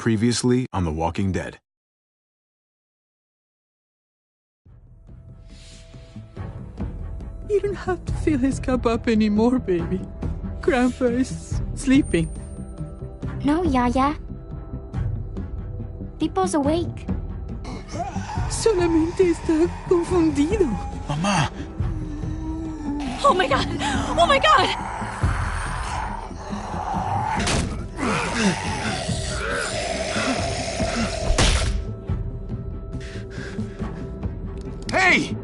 Previously on The Walking Dead. You don't have to fill his cup up anymore, baby. Grandpa is sleeping. No, Yaya. Pipo's awake. Solamente está confundido. Mamá! Oh my god! Oh my god! Hey!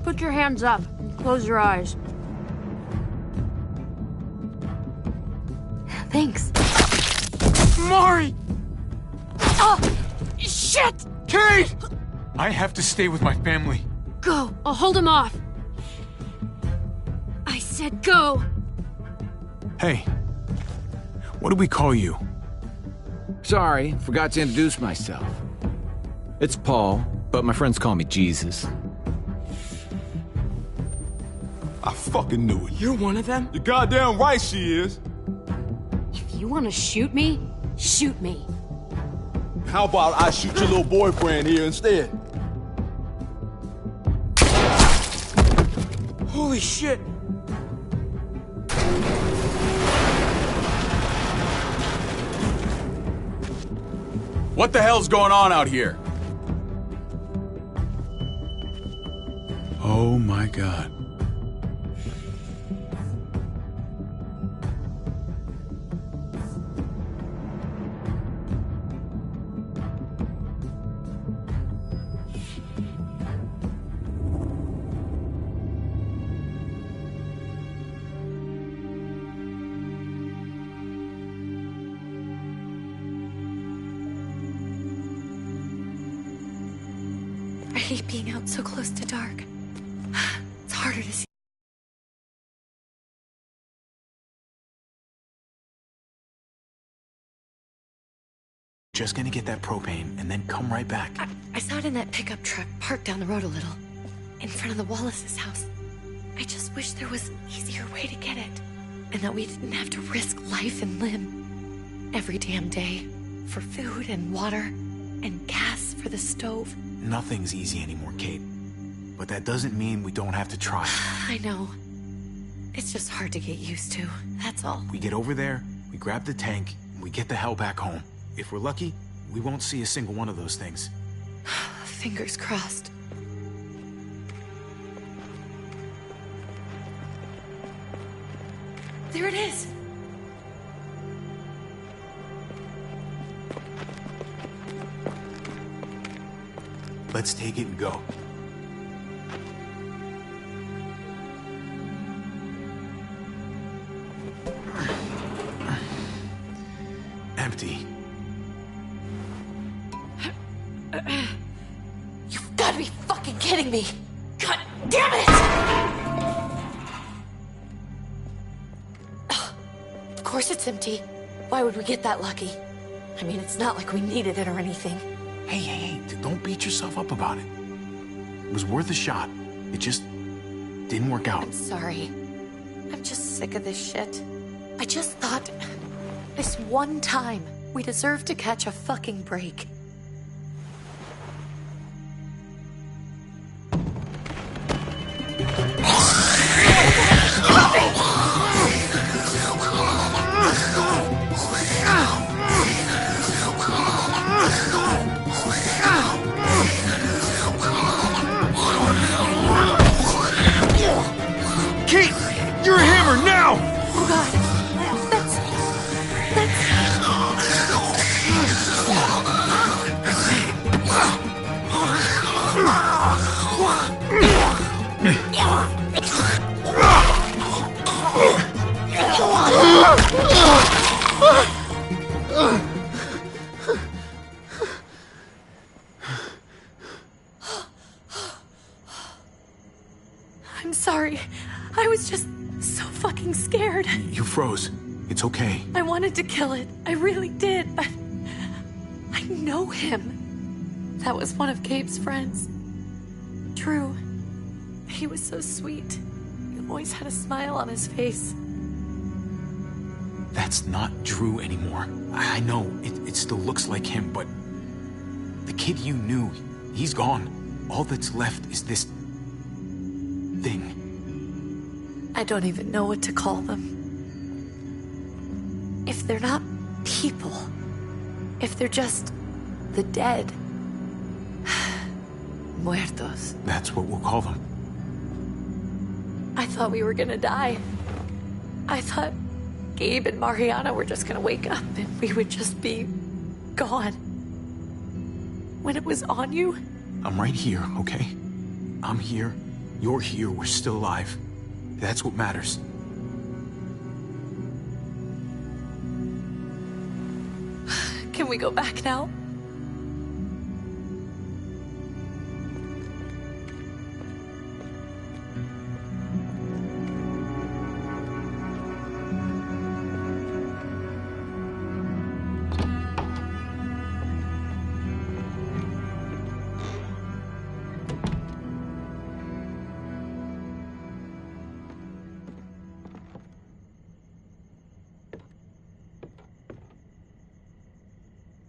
Put your hands up and close your eyes. Thanks. Mari! Oh! Shit! Kate! I have to stay with my family. Go! I'll hold him off. I said go! Hey. What do we call you? Sorry, forgot to introduce myself. It's Paul, but my friends call me Jesus. I fucking knew it. You're one of them? You're goddamn right she is. If you want to shoot me, shoot me. How about I shoot your little boyfriend here instead? Holy shit! What the hell's going on out here? Oh my god. I hate being out so close to dark. It's harder to see. Just gonna get that propane and then come right back. I saw it in that pickup truck parked down the road a little, in front of the Wallace's house. I just wish there was an easier way to get it, and that we didn't have to risk life and limb every damn day for food and water and gas for the stove. Nothing's easy anymore, Kate. But that doesn't mean we don't have to try. I know. It's just hard to get used to, that's all. We get over there, we grab the tank, and we get the hell back home. If we're lucky, we won't see a single one of those things. Fingers crossed. There it is! Let's take it and go. Empty. You've got to be fucking kidding me! God damn it! Of course it's empty. Why would we get that lucky? I mean, it's not like we needed it or anything. Hey, don't beat yourself up about it. It was worth a shot. It just didn't work out. I'm sorry. I'm just sick of this shit. I just thought, this one time, we deserve to catch a fucking break. Kate! You're a hammer now! Oh god, that's... I'm sorry. I was just so fucking scared. You froze. It's okay. I wanted to kill it. I really did, but I know him. That was one of Gabe's friends. Drew. He was so sweet. He always had a smile on his face. That's not Drew anymore. I know, it still looks like him, but the kid you knew, he's gone. All that's left is this thing. I don't even know what to call them. If they're not people, if they're just the dead, muertos. That's what we'll call them. I thought we were gonna die. I thought Gabe and Mariana were just gonna wake up and we would just be gone. When it was on you, I'm right here, okay? I'm here, you're here, we're still alive. That's what matters. can we go back now?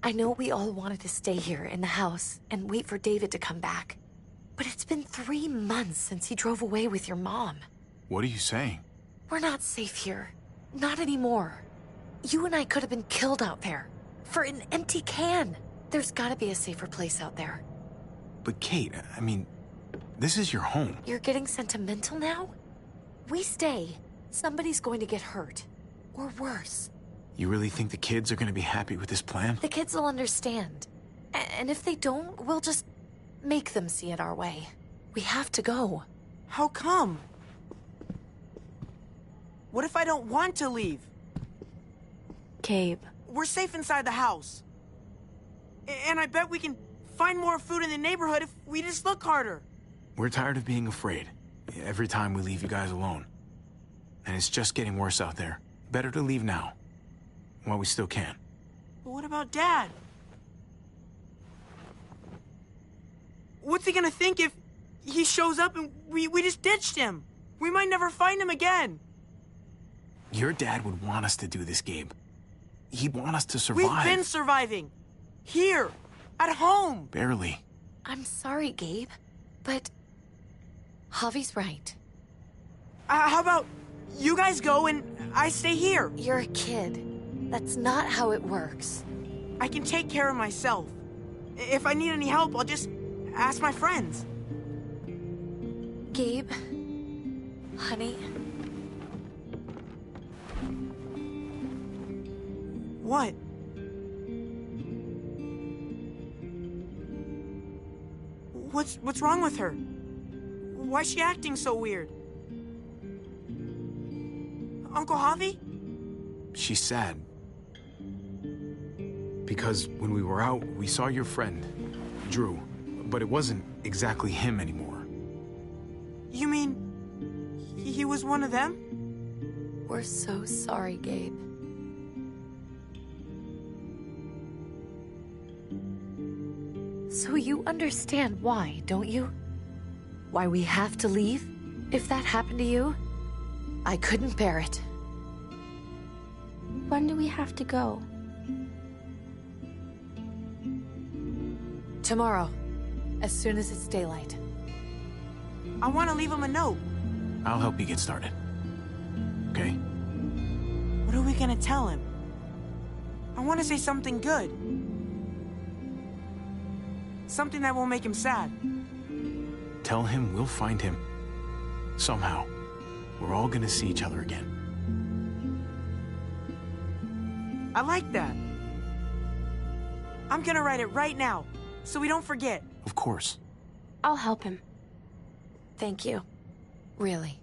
I know we all wanted to stay here in the house and wait for David to come back. But it's been 3 months since he drove away with your mom. What are you saying? We're not safe here. Not anymore. You and I could have been killed out there. For an empty can. There's gotta be a safer place out there. But Kate, I mean, this is your home. You're getting sentimental now? We stay, somebody's going to get hurt. Or worse. You really think the kids are gonna be happy with this plan? The kids will understand. And if they don't, we'll just make them see it our way. We have to go. How come? What if I don't want to leave? Gabe. We're safe inside the house. And I bet we can find more food in the neighborhood if we just look harder. We're tired of being afraid. Every time we leave you guys alone. And it's just getting worse out there. Better to leave now. While we still can. But what about Dad? What's he gonna think if he shows up and we just ditched him? We might never find him again. Your dad would want us to do this, Gabe. He'd want us to survive. We've been surviving. Here. At home. Barely. I'm sorry, Gabe. But Javi's right. How about you guys go and I stay here? You're a kid. That's not how it works. I can take care of myself. If I need any help, I'll just ask my friends. Gabe, honey. What? What's wrong with her? Why's she acting so weird? Uncle Javi? She's sad. Because when we were out, we saw your friend, Drew. But it wasn't exactly him anymore. You mean he was one of them? We're so sorry, Gabe. So you understand why, don't you? Why we have to leave? If that happened to you, I couldn't bear it. When do we have to go? Tomorrow, as soon as it's daylight. I want to leave him a note. I'll help you get started. Okay? What are we gonna tell him? I want to say something good. Something that won't make him sad. Tell him we'll find him. Somehow. We're all gonna see each other again. I like that. I'm gonna write it right now, so we don't forget. Of course. I'll help him. Thank you. Really.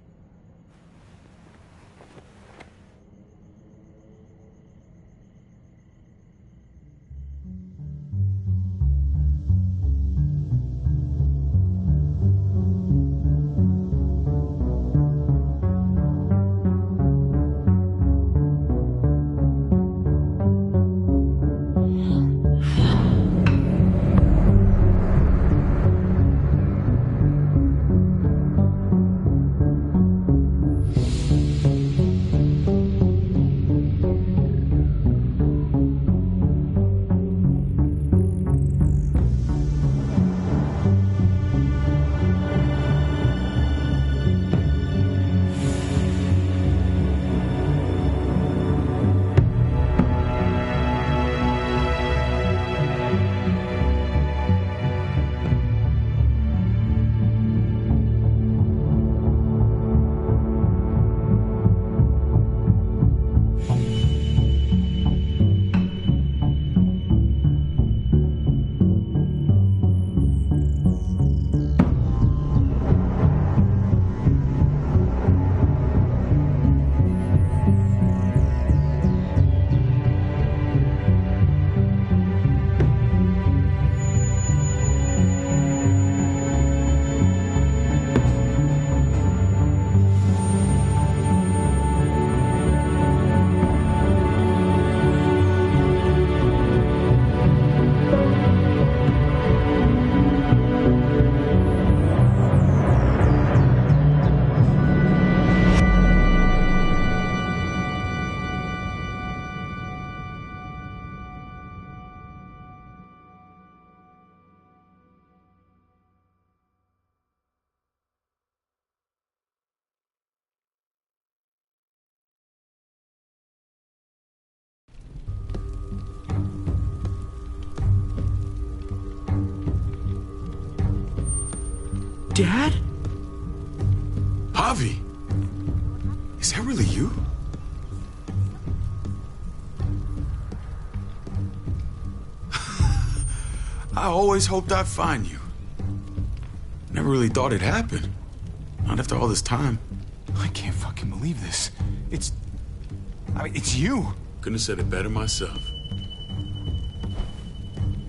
Dad? Javi, is that really you? I always hoped I'd find you. Never really thought it'd happen. Not after all this time. I can't fucking believe this. It's you. Couldn't have said it better myself.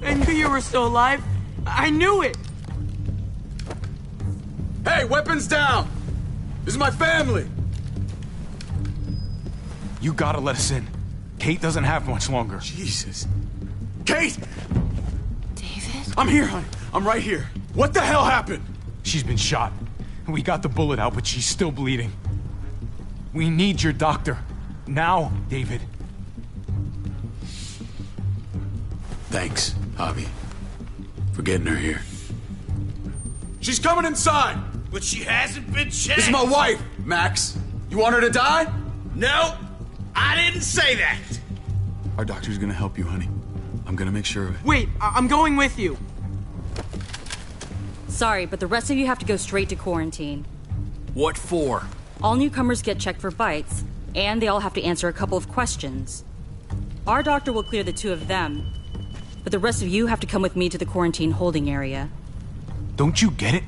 I knew you were still alive. I knew it. Hey, weapons down! This is my family! You gotta let us in. Kate doesn't have much longer. Jesus. Kate! David? I'm here, honey. I'm right here. What the hell happened? She's been shot. We got the bullet out, but she's still bleeding. We need your doctor. Now, David. Thanks, Javi, for getting her here. She's coming inside! But she hasn't been checked. This is my wife, Max. You want her to die? No, I didn't say that. Our doctor's gonna help you, honey. I'm gonna make sure of it. Wait, I'm going with you. Sorry, but the rest of you have to go straight to quarantine. What for? All newcomers get checked for bites, and they all have to answer a couple of questions. Our doctor will clear the two of them, but the rest of you have to come with me to the quarantine holding area. Don't you get it?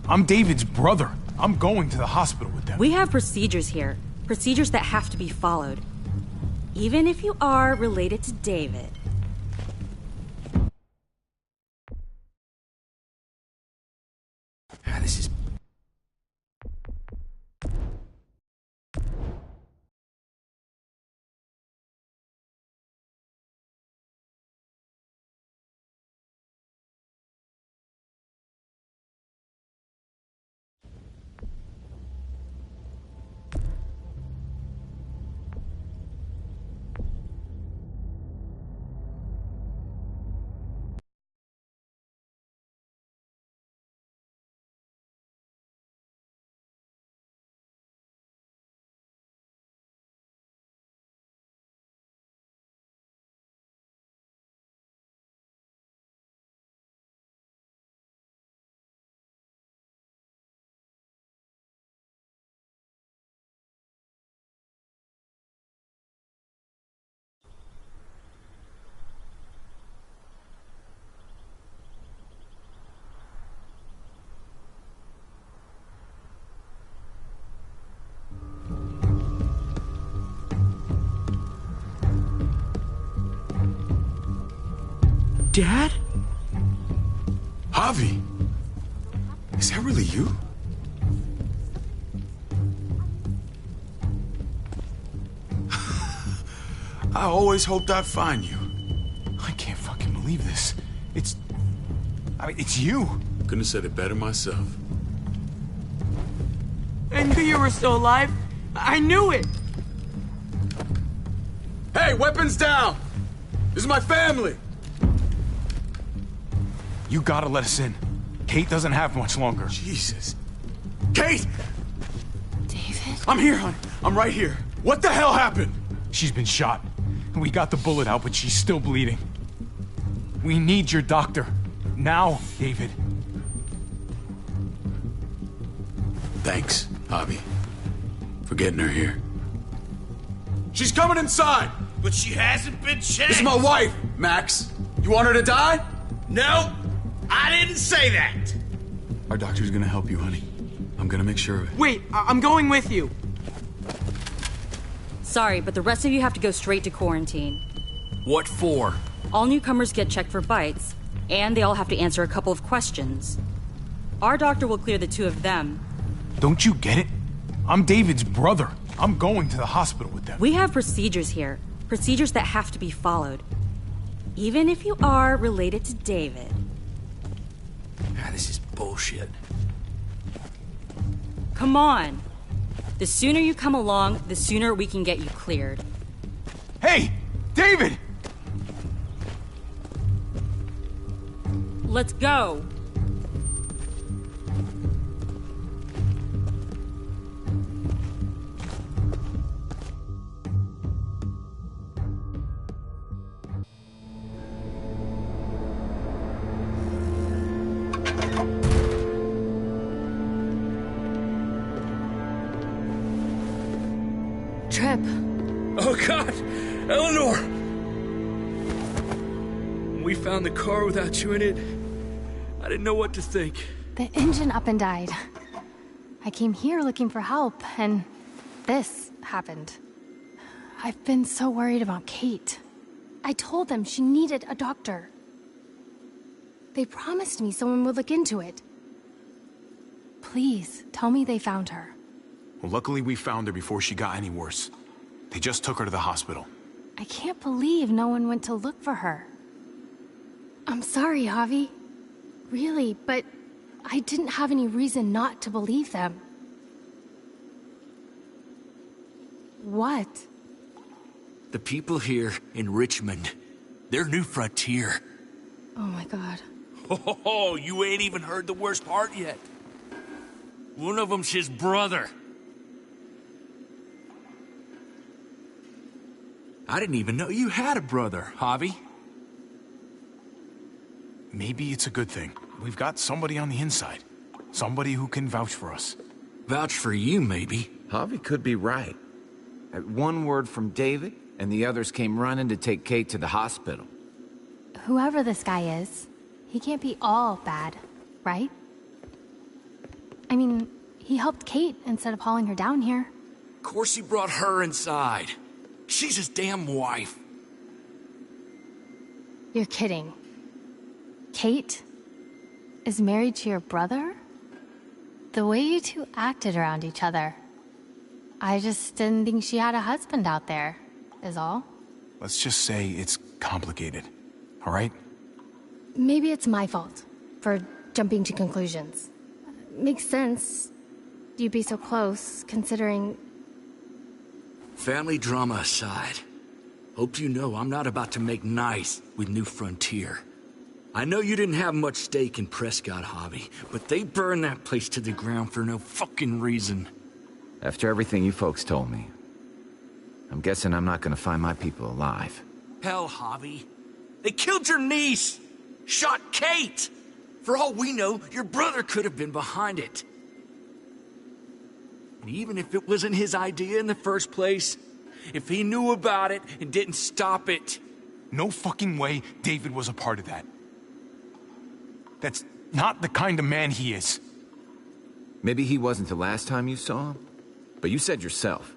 I'm David's brother. I'm going to the hospital with them. We have procedures here. Procedures that have to be followed. Even if you are related to David. This is... Dad? Javi, is that really you? I always hoped I'd find you. I can't fucking believe this. It's you. Couldn't have said it better myself. I knew you were still alive. I knew it. Hey, weapons down! This is my family! You gotta let us in. Kate doesn't have much longer. Jesus. Kate! David? I'm here, honey. I'm right here. What the hell happened? She's been shot. We got the bullet out, but she's still bleeding. We need your doctor. Now, David. Thanks, Javi, for getting her here. She's coming inside! But she hasn't been checked. This is my wife, Max. You want her to die? No, I didn't say that. Our doctor's gonna help you, honey. I'm gonna make sure of it. Wait, I'm going with you. Sorry, but the rest of you have to go straight to quarantine. What for? All newcomers get checked for bites, and they all have to answer a couple of questions. Our doctor will clear the two of them. Don't you get it? I'm David's brother. I'm going to the hospital with them. We have procedures here. Procedures that have to be followed. Even if you are related to David. This is bullshit. Come on. The sooner you come along, the sooner we can get you cleared. Hey! David! Let's go. Trip. Oh, God! Eleanor! When we found the car without you in it, I didn't know what to think. The engine up and died. I came here looking for help, and this happened. I've been so worried about Kate. I told them she needed a doctor. They promised me someone would look into it. Please, tell me they found her. Well, luckily we found her before she got any worse. They just took her to the hospital. I can't believe no one went to look for her. I'm sorry, Javi. Really, but I didn't have any reason not to believe them. What? The people here in Richmond, they're New Frontier. Oh my God. Oh, you ain't even heard the worst part yet. One of them's his brother. I didn't even know you had a brother, Javi. Maybe it's a good thing. We've got somebody on the inside. Somebody who can vouch for us. Vouch for you, maybe. Javi could be right. At one word from David, and the others came running to take Kate to the hospital. Whoever this guy is, he can't be all bad, right? I mean, he helped Kate instead of hauling her down here. Of course he brought her inside. She's his damn wife. You're kidding. Kate is married to your brother? The way you two acted around each other. I just didn't think she had a husband out there, is all. Let's just say it's complicated, all right? Maybe it's my fault for jumping to conclusions. Makes sense. You'd be so close, considering... Family drama aside, hope you know I'm not about to make nice with New Frontier. I know you didn't have much stake in Prescott, Javi, but they burned that place to the ground for no fucking reason. After everything you folks told me, I'm guessing I'm not gonna find my people alive. Hell, Javi. They killed your niece! Shot Kate! For all we know, your brother could have been behind it. And even if it wasn't his idea in the first place, if he knew about it and didn't stop it... No fucking way David was a part of that. That's not the kind of man he is. Maybe he wasn't the last time you saw him, but you said yourself,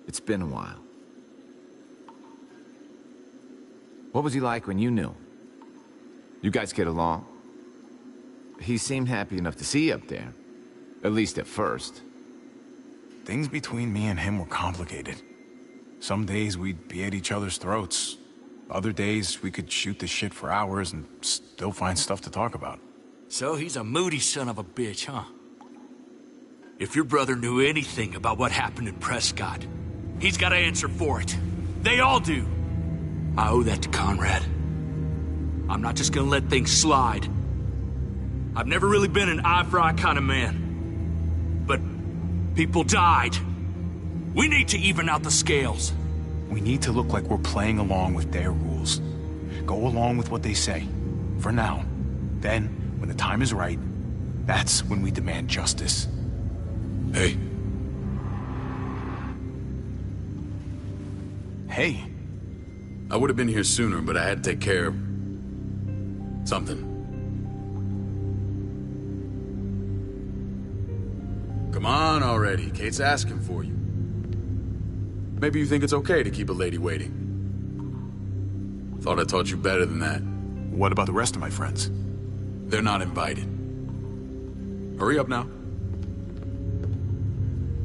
it's been a while. What was he like when you knew? You guys get along? He seemed happy enough to see you up there, at least at first. Things between me and him were complicated. Some days we'd be at each other's throats. Other days we could shoot the shit for hours and still find stuff to talk about. So he's a moody son of a bitch, huh? If your brother knew anything about what happened in Prescott, he's got to answer for it. They all do. I owe that to Conrad. I'm not just gonna let things slide. I've never really been an eye-for-eye kind of man. But people died. We need to even out the scales. We need to look like we're playing along with their rules. Go along with what they say. For now. Then, when the time is right, that's when we demand justice. Hey. Hey. I would have been here sooner, but I had to take care of... something. Come on already. Kate's asking for you. Maybe you think it's okay to keep a lady waiting. Thought I taught you better than that. What about the rest of my friends? They're not invited. Hurry up now.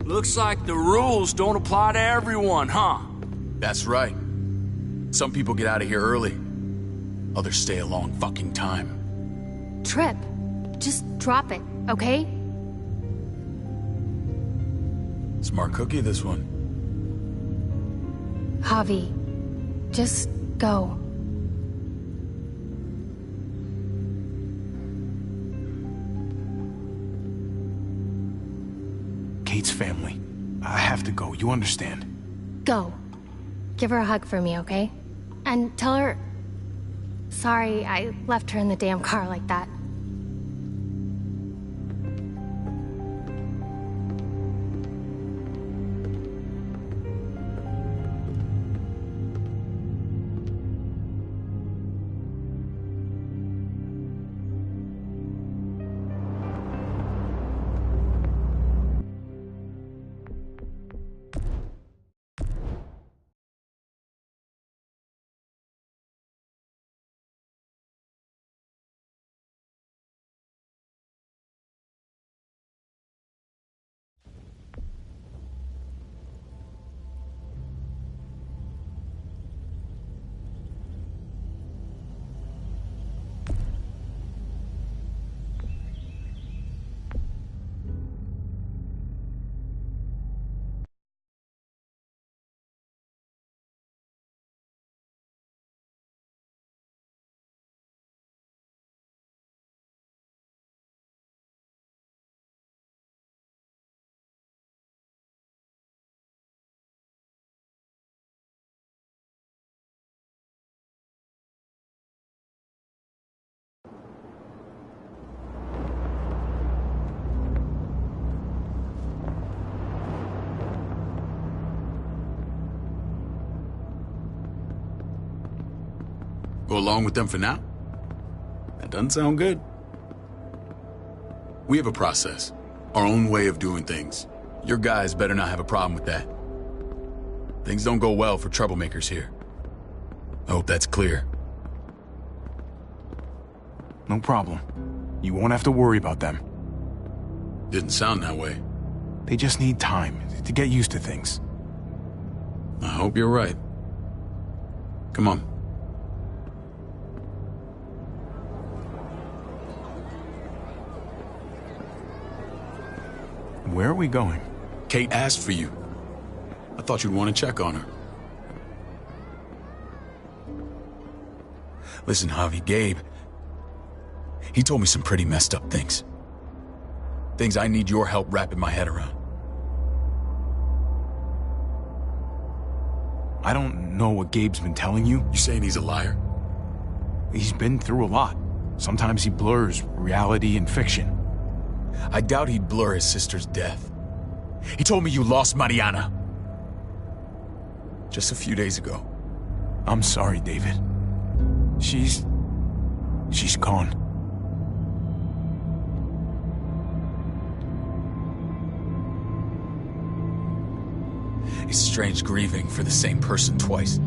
Looks like the rules don't apply to everyone, huh? That's right. Some people get out of here early. Others stay a long fucking time. Trip, just drop it, okay? Smart cookie, this one. Javi, just go. Kate's family. I have to go, you understand? Go. Give her a hug for me, okay? And tell her... Sorry, I left her in the damn car like that. Go along with them for now? That doesn't sound good. We have a process, our own way of doing things. Your guys better not have a problem with that. Things don't go well for troublemakers here. I hope that's clear. No problem. You won't have to worry about them. Didn't sound that way. They just need time to get used to things. I hope you're right. Come on. Where are we going? Kate asked for you. I thought you'd want to check on her. Listen, Javi, Gabe, he told me some pretty messed up things. Things I need your help wrapping my head around. I don't know what Gabe's been telling you. You saying he's a liar? He's been through a lot. Sometimes he blurs reality and fiction. I doubt he'd blur his sister's death. He told me you lost Mariana. Just a few days ago. I'm sorry, David. She's gone. It's strange grieving for the same person twice.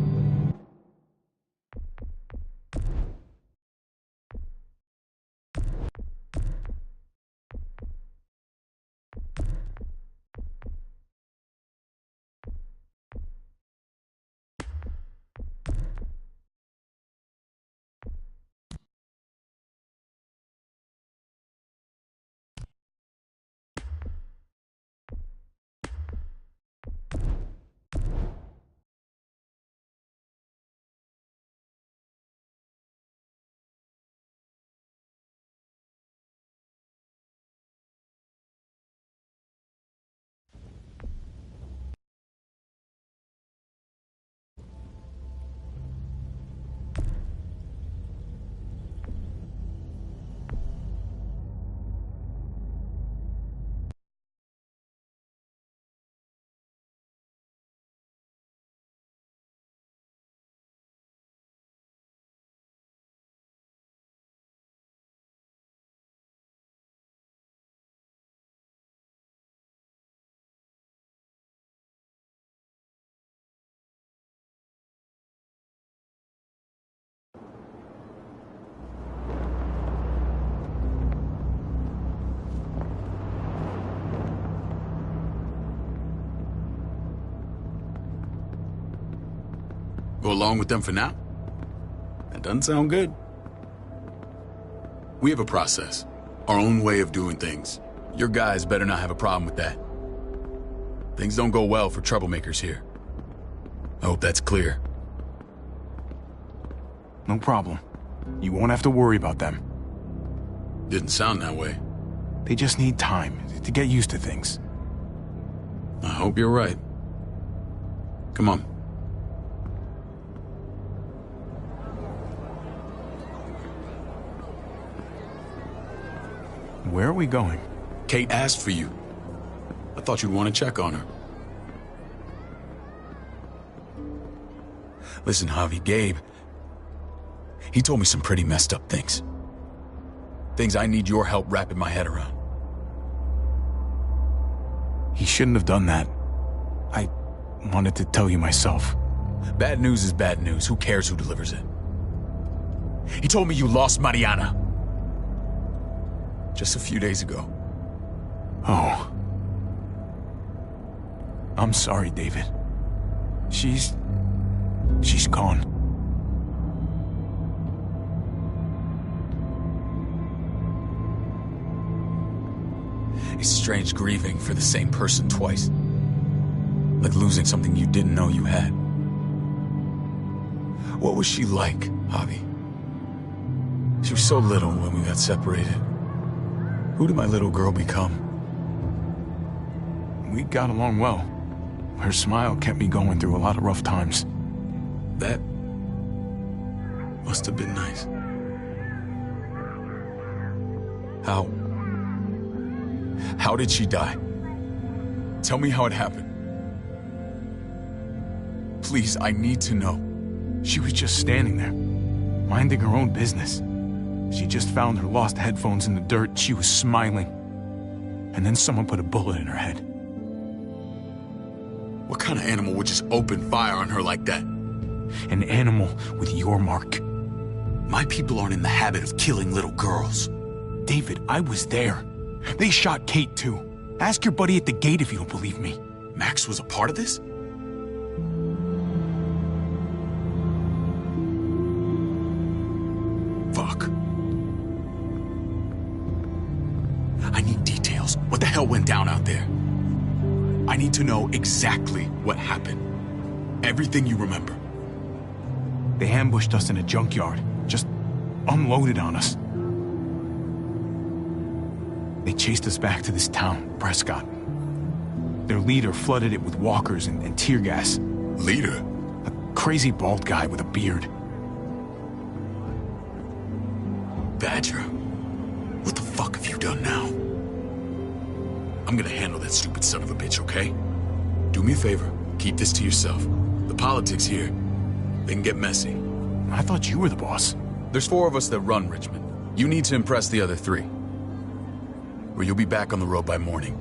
Go along with them for now? That doesn't sound good. We have a process, our own way of doing things. Your guys better not have a problem with that. Things don't go well for troublemakers here. I hope that's clear. No problem. You won't have to worry about them. Didn't sound that way. They just need time to get used to things. I hope you're right. Come on. Where are we going? Kate asked for you. I thought you'd want to check on her. Listen, Javi, Gabe, he told me some pretty messed up things. Things I need your help wrapping my head around. He shouldn't have done that. I wanted to tell you myself. Bad news is bad news. Who cares who delivers it? He told me you lost Mariana. Just a few days ago. Oh. I'm sorry, David. She's gone. It's strange grieving for the same person twice. Like losing something you didn't know you had. What was she like, Javi? She was so little when we got separated. Who did my little girl become? We got along well. Her smile kept me going through a lot of rough times. That must have been nice. How did she die? Tell me how it happened. Please, I need to know. She was just standing there. minding her own business. She just found her lost headphones in the dirt. She was smiling. And then someone put a bullet in her head. What kind of animal would just open fire on her like that? An animal with your mark. My people aren't in the habit of killing little girls. David, I was there. They shot Kate too. Ask your buddy at the gate if you don't believe me. Max was a part of this? Fuck. I need details. What the hell went down out there? I need to know exactly what happened. Everything you remember. They ambushed us in a junkyard. Just unloaded on us. They chased us back to this town, Prescott. Their leader flooded it with walkers and tear gas. Leader? A crazy bald guy with a beard. Badger, what the fuck have you done now? I'm gonna handle that stupid son of a bitch, okay? Do me a favor, keep this to yourself. The politics here, they can get messy. I thought you were the boss. There's 4 of us that run Richmond. You need to impress the other 3. Or you'll be back on the road by morning.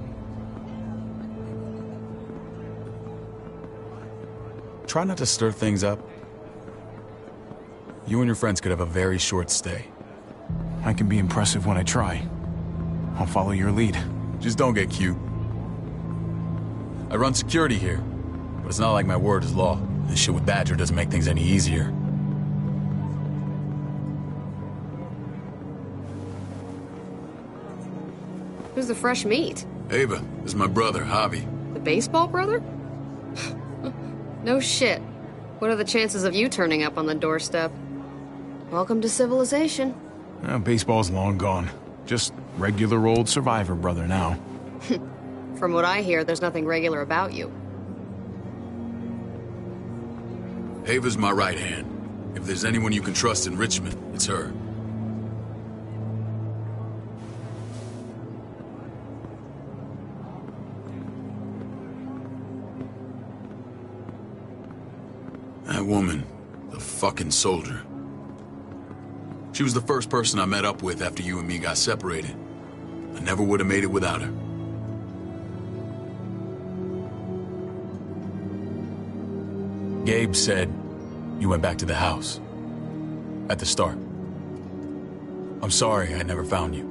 Try not to stir things up. You and your friends could have a very short stay. I can be impressive when I try. I'll follow your lead. Just don't get cute. I run security here, but it's not like my word is law. This shit with Badger doesn't make things any easier. Who's the fresh meat? Ava, this is my brother, Javi. The baseball brother? No shit. What are the chances of you turning up on the doorstep? Welcome to civilization. Baseball's long gone. Just regular old survivor brother now. From what I hear, there's nothing regular about you. Ava's my right hand. If there's anyone you can trust in Richmond, it's her. That woman, the fucking soldier. She was the first person I met up with after you and me got separated. I never would have made it without her. Gabe said you went back to the house. At the start. I'm sorry I never found you.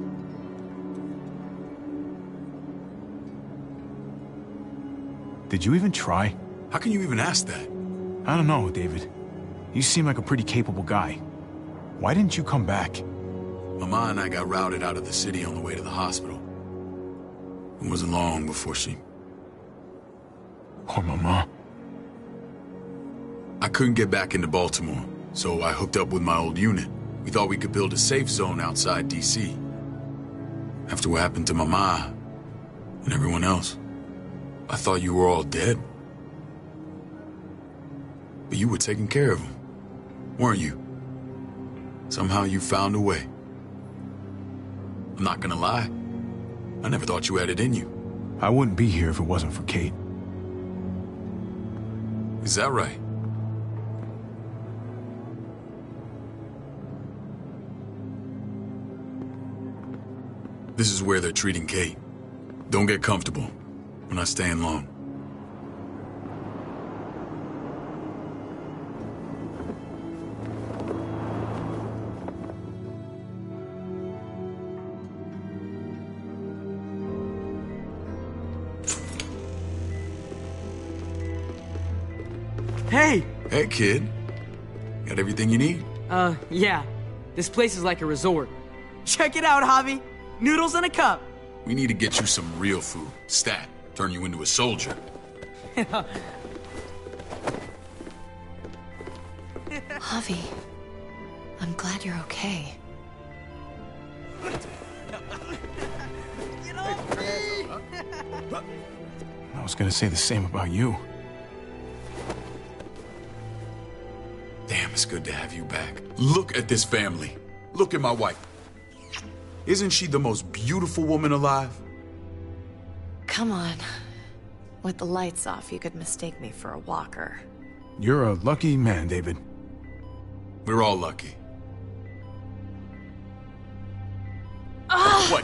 Did you even try? How can you even ask that? I don't know, David. You seem like a pretty capable guy. Why didn't you come back? Mama and I got routed out of the city on the way to the hospital. It wasn't long before she... Poor Mama. I couldn't get back into Baltimore, so I hooked up with my old unit. We thought we could build a safe zone outside D.C. After what happened to Mama and everyone else, I thought you were all dead. But you were taking care of them, weren't you? Somehow you found a way. I'm not gonna lie. I never thought you had it in you. I wouldn't be here if it wasn't for Kate. Is that right? This is where they're treating Kate. Don't get comfortable. We're not staying long. Hey! Hey, kid. Got everything you need? Yeah. This place is like a resort. Check it out, Javi. Noodles in a cup. We need to get you some real food. Stat. Turn you into a soldier. Javi, I'm glad you're okay. I was gonna say the same about you. Damn, it's good to have you back. Look at this family. Look at my wife. Isn't she the most beautiful woman alive? Come on. With the lights off, you could mistake me for a walker. You're a lucky man, David. We're all lucky.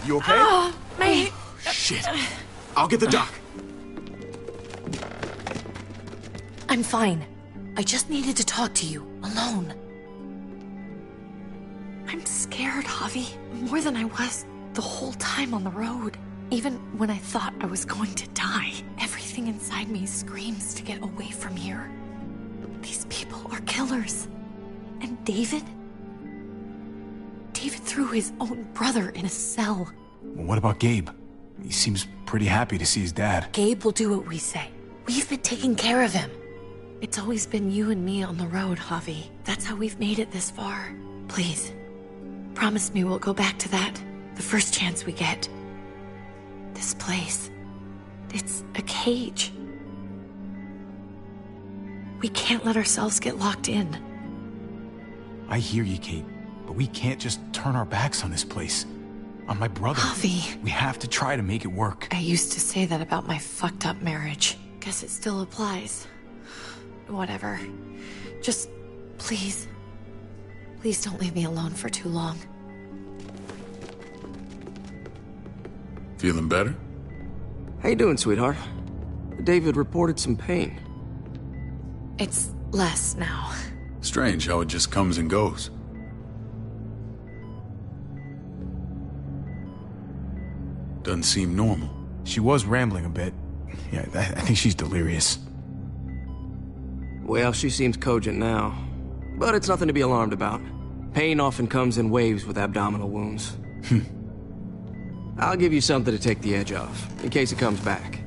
You okay? Shit. I'll get the doc. I'm fine. I just needed to talk to you, alone. I'm scared, Javi. More than I was the whole time on the road. Even when I thought I was going to die, everything inside me screams to get away from here. These people are killers. And David? David threw his own brother in a cell. Well, what about Gabe? He seems pretty happy to see his dad. Gabe will do what we say. We've been taking care of him. It's always been you and me on the road, Javi. That's how we've made it this far. Please, promise me we'll go back to that the first chance we get. This place, it's a cage. We can't let ourselves get locked in. I hear you, Kate, but we can't just turn our backs on this place. On my brother. Javi. We have to try to make it work. I used to say that about my fucked up marriage. Guess it still applies. Whatever. Just, please. Please don't leave me alone for too long. Feeling better? How you doing, sweetheart? David reported some pain. It's less now. Strange how it just comes and goes. Doesn't seem normal. She was rambling a bit. Yeah, I think she's delirious. Well, she seems cogent now. But it's nothing to be alarmed about. Pain often comes in waves with abdominal wounds. I'll give you something to take the edge off, in case it comes back.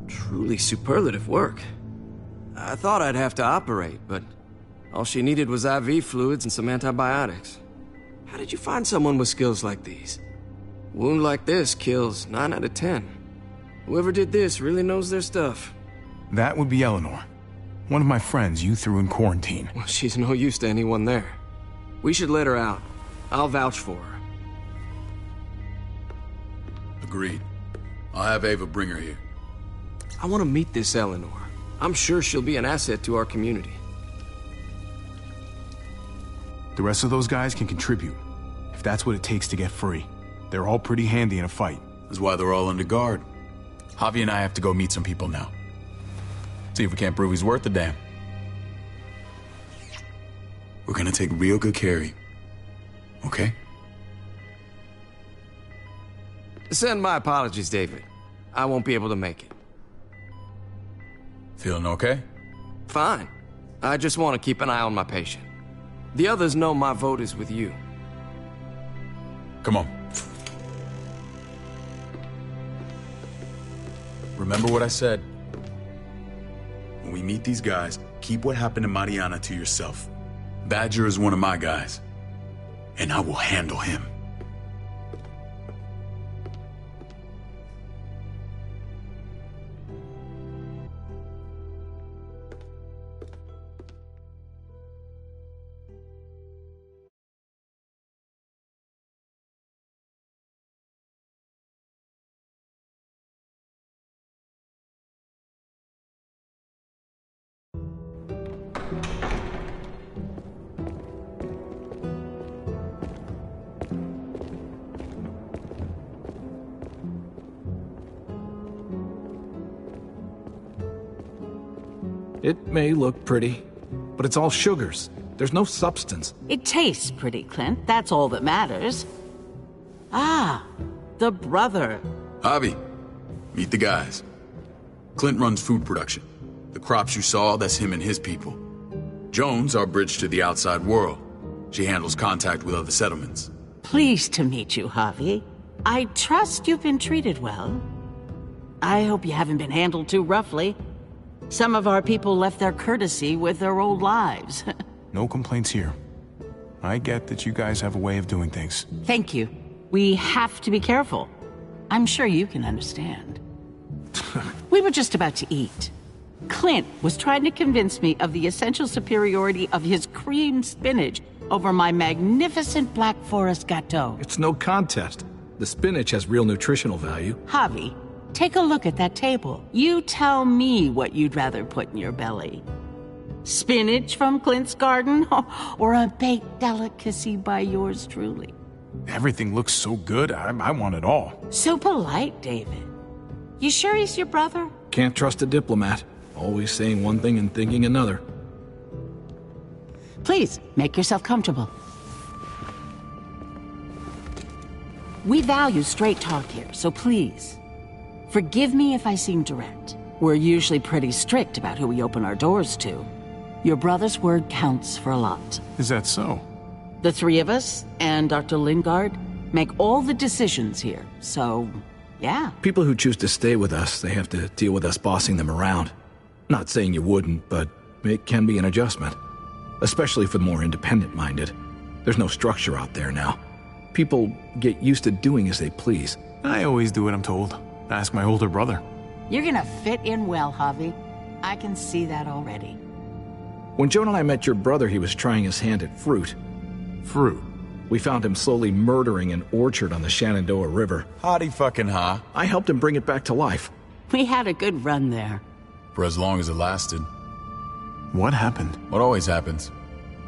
Truly superlative work. I thought I'd have to operate, but all she needed was IV fluids and some antibiotics. How did you find someone with skills like these? A wound like this kills 9 out of 10. Whoever did this really knows their stuff. That would be Eleanor. One of my friends you threw in quarantine. Well, she's no use to anyone there. We should let her out. I'll vouch for her. Agreed. I'll have Ava bring her here. I want to meet this Eleanor. I'm sure she'll be an asset to our community. The rest of those guys can contribute, if that's what it takes to get free. They're all pretty handy in a fight. That's why they're all under guard. Javi and I have to go meet some people now. See if we can't prove he's worth a damn. We're gonna take real good care of you. Okay? Send my apologies, David. I won't be able to make it. Feeling okay? Fine. I just want to keep an eye on my patient. The others know my vote is with you. Come on. Remember what I said. When we meet these guys, keep what happened to Mariana to yourself. Badger is one of my guys, and I will handle him. It may look pretty, but it's all sugars. There's no substance. It tastes pretty, Clint. That's all that matters. Ah, the brother. Javi, meet the guys. Clint runs food production. The crops you saw, that's him and his people. Jones, our bridge to the outside world. She handles contact with other settlements. Pleased to meet you, Javi. I trust you've been treated well. I hope you haven't been handled too roughly. Some of our people left their courtesy with their old lives. No complaints here. I get that you guys have a way of doing things. Thank you. We have to be careful. I'm sure you can understand. We were just about to eat. Clint was trying to convince me of the essential superiority of his creamed spinach over my magnificent Black Forest gâteau. It's no contest. The spinach has real nutritional value. Javi, take a look at that table. You tell me what you'd rather put in your belly. Spinach from Clint's garden, or a baked delicacy by yours truly? Everything looks so good. I want it all. So polite, David. You sure he's your brother? Can't trust a diplomat. Always saying one thing and thinking another. Please, make yourself comfortable. We value straight talk here, so please, forgive me if I seem direct. We're usually pretty strict about who we open our doors to. Your brother's word counts for a lot. Is that so? The three of us, and Dr. Lingard, make all the decisions here, so, yeah. People who choose to stay with us, they have to deal with us bossing them around. Not saying you wouldn't, but it can be an adjustment. Especially for the more independent-minded. There's no structure out there now. People get used to doing as they please. I always do what I'm told. Ask my older brother. You're gonna fit in well, Javi. I can see that already. When Joan and I met your brother, he was trying his hand at fruit. Fruit? We found him slowly murdering an orchard on the Shenandoah River. Howdy fucking ha. I helped him bring it back to life. We had a good run there. For as long as it lasted. What happened? What always happens.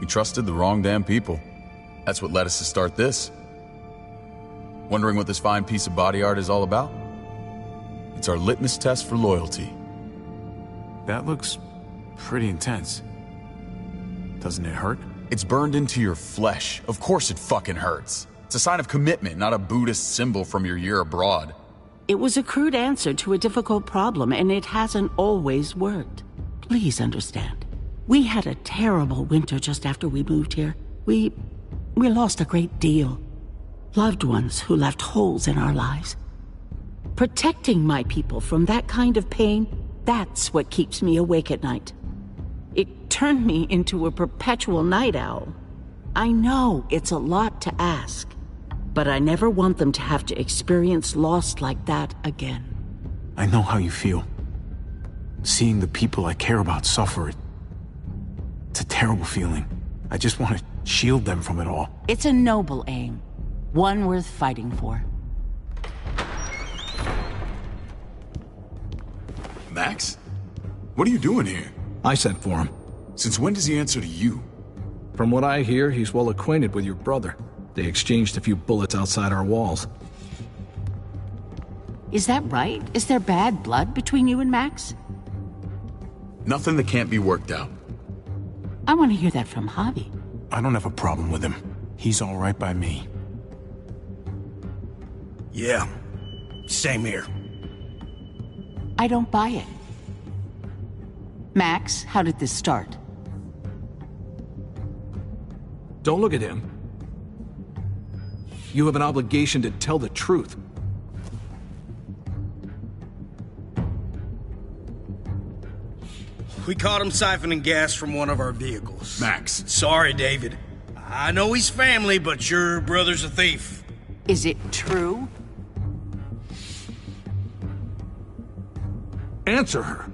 We trusted the wrong damn people. That's what led us to start this. Wondering what this fine piece of body art is all about? It's our litmus test for loyalty. That looks pretty intense. Doesn't it hurt? It's burned into your flesh. Of course it fucking hurts. It's a sign of commitment, not a Buddhist symbol from your year abroad. It was a crude answer to a difficult problem, and it hasn't always worked. Please understand. We had a terrible winter just after we moved here. We lost a great deal. Loved ones who left holes in our lives. Protecting my people from that kind of pain, that's what keeps me awake at night. It turned me into a perpetual night owl. I know it's a lot to ask, but I never want them to have to experience loss like that again. I know how you feel. Seeing the people I care about suffer, it's a terrible feeling. I just want to shield them from it all. It's a noble aim. One worth fighting for. Max? What are you doing here? I sent for him. Since when does he answer to you? From what I hear, he's well acquainted with your brother. They exchanged a few bullets outside our walls. Is that right? Is there bad blood between you and Max? Nothing that can't be worked out. I want to hear that from Javi. I don't have a problem with him. He's all right by me. Yeah, same here. I don't buy it. Max, how did this start? Don't look at him. You have an obligation to tell the truth. We caught him siphoning gas from one of our vehicles. Max. Sorry, David. I know he's family, but your brother's a thief. Is it true? Answer her.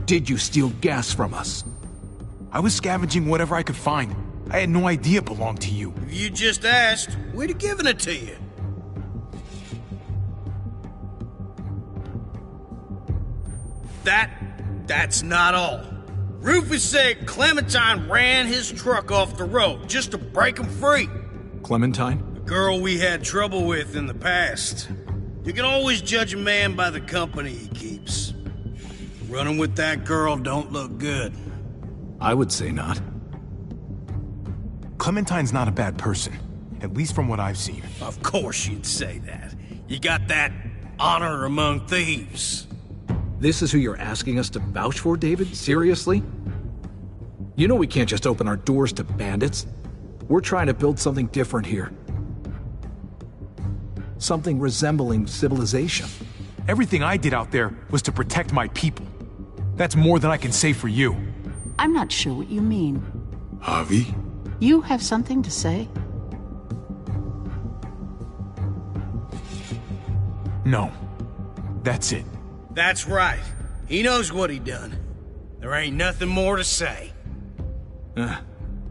Did you steal gas from us? I was scavenging whatever I could find. I had no idea it belonged to you. If you just asked, we'd have given it to you. That's not all. Rufus said Clementine ran his truck off the road just to break him free. Clementine? The girl we had trouble with in the past. You can always judge a man by the company he keeps. Running with that girl don't look good. I would say not. Clementine's not a bad person, at least from what I've seen. Of course you'd say that. You got that honor among thieves. This is who you're asking us to vouch for, David? Seriously? You know we can't just open our doors to bandits. We're trying to build something different here. Something resembling civilization. Everything I did out there was to protect my people. That's more than I can say for you. I'm not sure what you mean. Javi? You have something to say? No. That's it. That's right. He knows what he done. There ain't nothing more to say.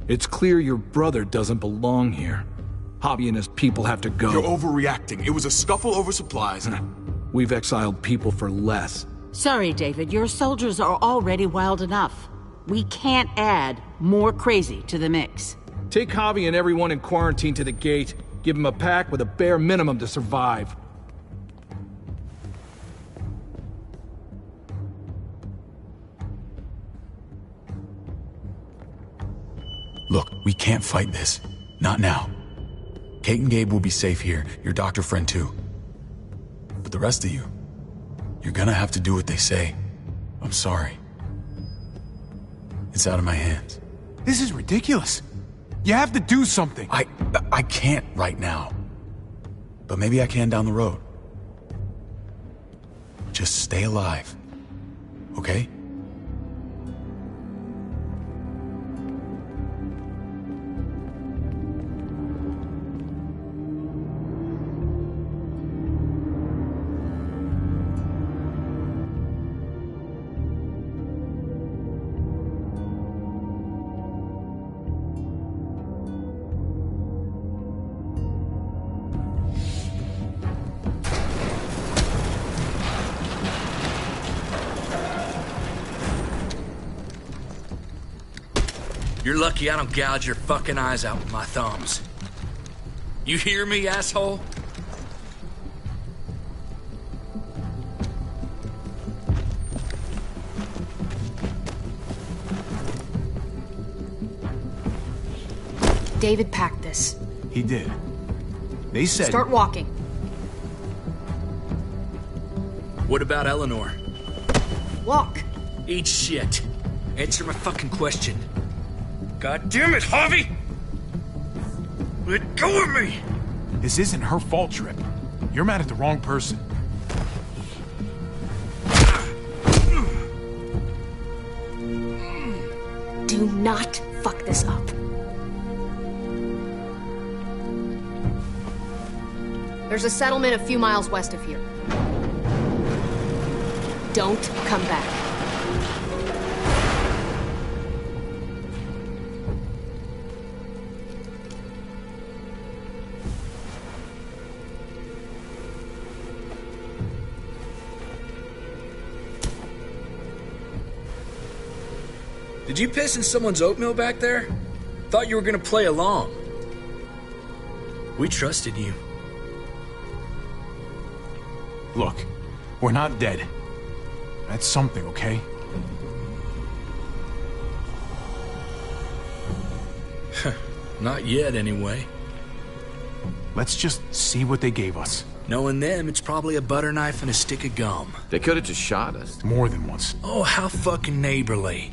It's clear your brother doesn't belong here. Javi and his people have to go. You're overreacting. It was a scuffle over supplies. We've exiled people for less. Sorry, David. Your soldiers are already wild enough. We can't add more crazy to the mix. Take Javi and everyone in quarantine to the gate. Give him a pack with a bare minimum to survive. Look, we can't fight this. Not now. Kate and Gabe will be safe here, your doctor friend too. But the rest of you, you're gonna have to do what they say. I'm sorry. It's out of my hands. This is ridiculous. You have to do something. I can't right now. But maybe I can down the road. Just stay alive. Okay? You're lucky I don't gouge your fucking eyes out with my thumbs. You hear me, asshole? David packed this. He did. They said... Start walking. What about Eleanor? Walk. Eat shit. Answer my fucking question. God damn it, Harvey! Let go of me! This isn't her fault, Trip. You're mad at the wrong person. Do not fuck this up. There's a settlement a few miles west of here. Don't come back. Did you piss in someone's oatmeal back there? Thought you were gonna play along. We trusted you. Look, we're not dead. That's something, okay? Not yet, anyway. Let's just see what they gave us. Knowing them, it's probably a butter knife and a stick of gum. They could have just shot us. More than once. Oh, how fucking neighborly.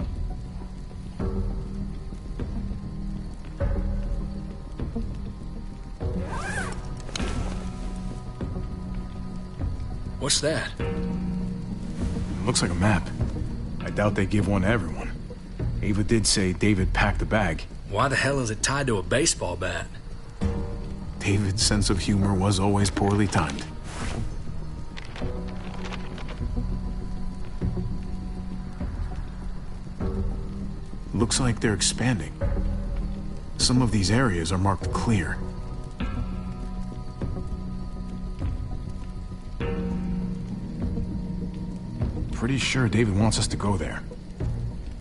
What's that? It looks like a map. I doubt they give one to everyone. Ava did say David packed the bag. Why the hell is it tied to a baseball bat? David's sense of humor was always poorly timed. Looks like they're expanding. Some of these areas are marked clear. Pretty sure David wants us to go there.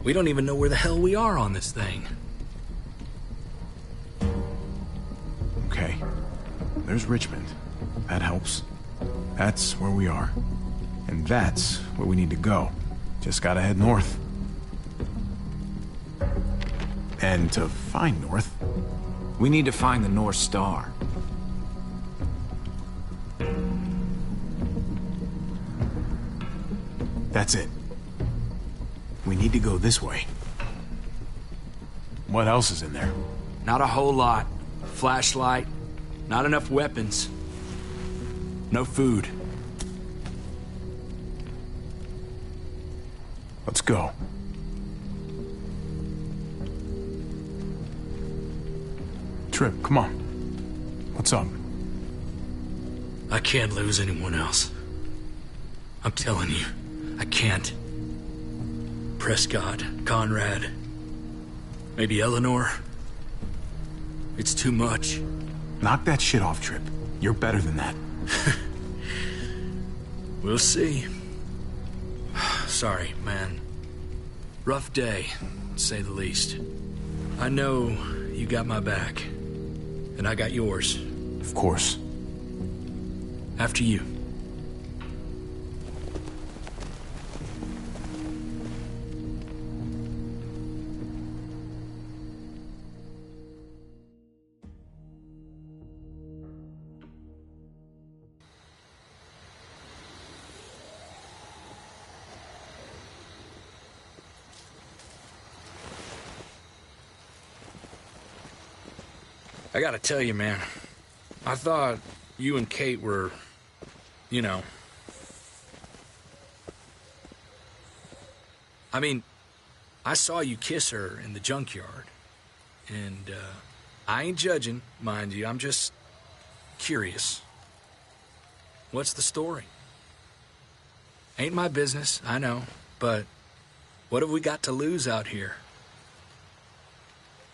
We don't even know where the hell we are on this thing. Okay. There's Richmond. That helps. That's where we are. And that's where we need to go. Just gotta head north. And to find north... We need to find the North Star. That's it. We need to go this way. What else is in there? Not a whole lot. Flashlight. Not enough weapons. No food. Let's go. Trip, come on. What's up? I can't lose anyone else. I'm telling you, I can't. Prescott, Conrad, maybe Eleanor. It's too much. Knock that shit off, Trip. You're better than that. We'll see. Sorry, man. Rough day, to say the least. I know you got my back, and I got yours. Of course. After you. I gotta tell you, man, I thought you and Kate were, you know... I mean, I saw you kiss her in the junkyard, and I ain't judging, mind you, I'm just curious. What's the story? Ain't my business, I know, but what have we got to lose out here?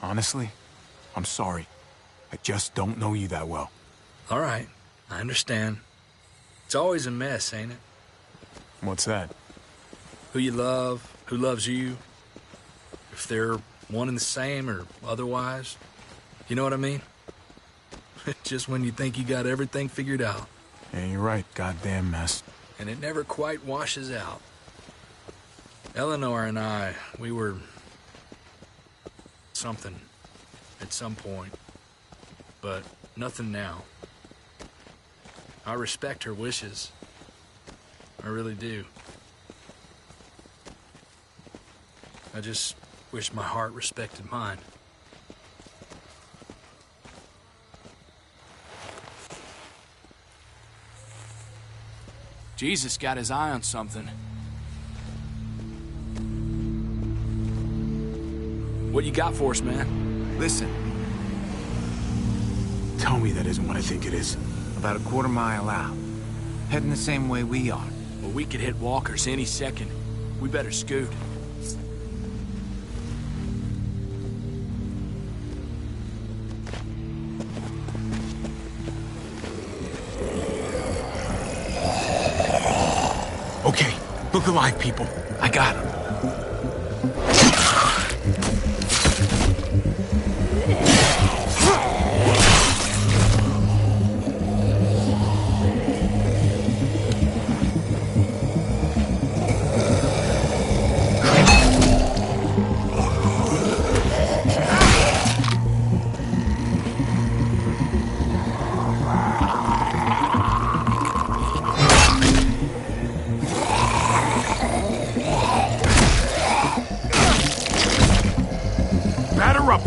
Honestly, I'm sorry. I just don't know you that well. All right, I understand. It's always a mess, ain't it? What's that? Who you love, who loves you, if they're one and the same or otherwise. You know what I mean? Just when you think you got everything figured out. Yeah, you're right. Goddamn mess. And it never quite washes out. Eleanor and I, we were... something at some point. But nothing now. I respect her wishes. I really do. I just wish my heart respected mine. Jesus got his eye on something. What you got for us, man? Listen. Tell me that isn't what I think it is. About a quarter mile out. Heading the same way we are. Well, we could hit walkers any second. We better scoot. Okay, look alive, people. I got him.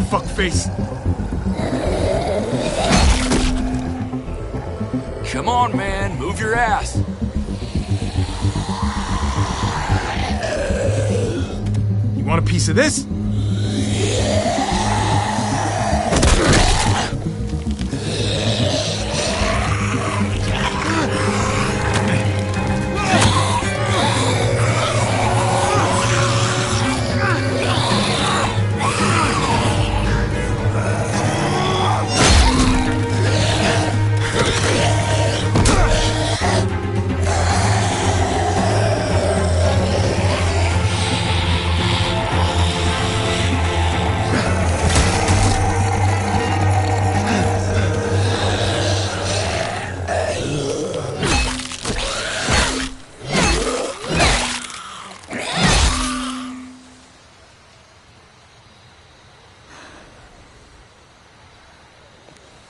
Fuckface. Come on, man. Move your ass. You want a piece of this?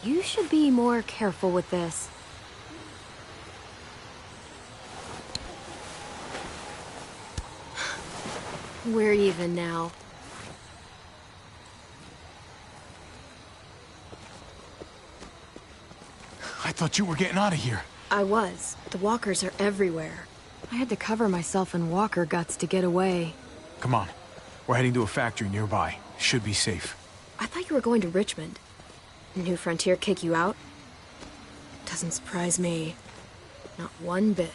You should be more careful with this. We're even now. I thought you were getting out of here. I was. The walkers are everywhere. I had to cover myself in walker guts to get away. Come on. We're heading to a factory nearby. Should be safe. I thought you were going to Richmond. New Frontier kick you out? Doesn't surprise me. Not one bit.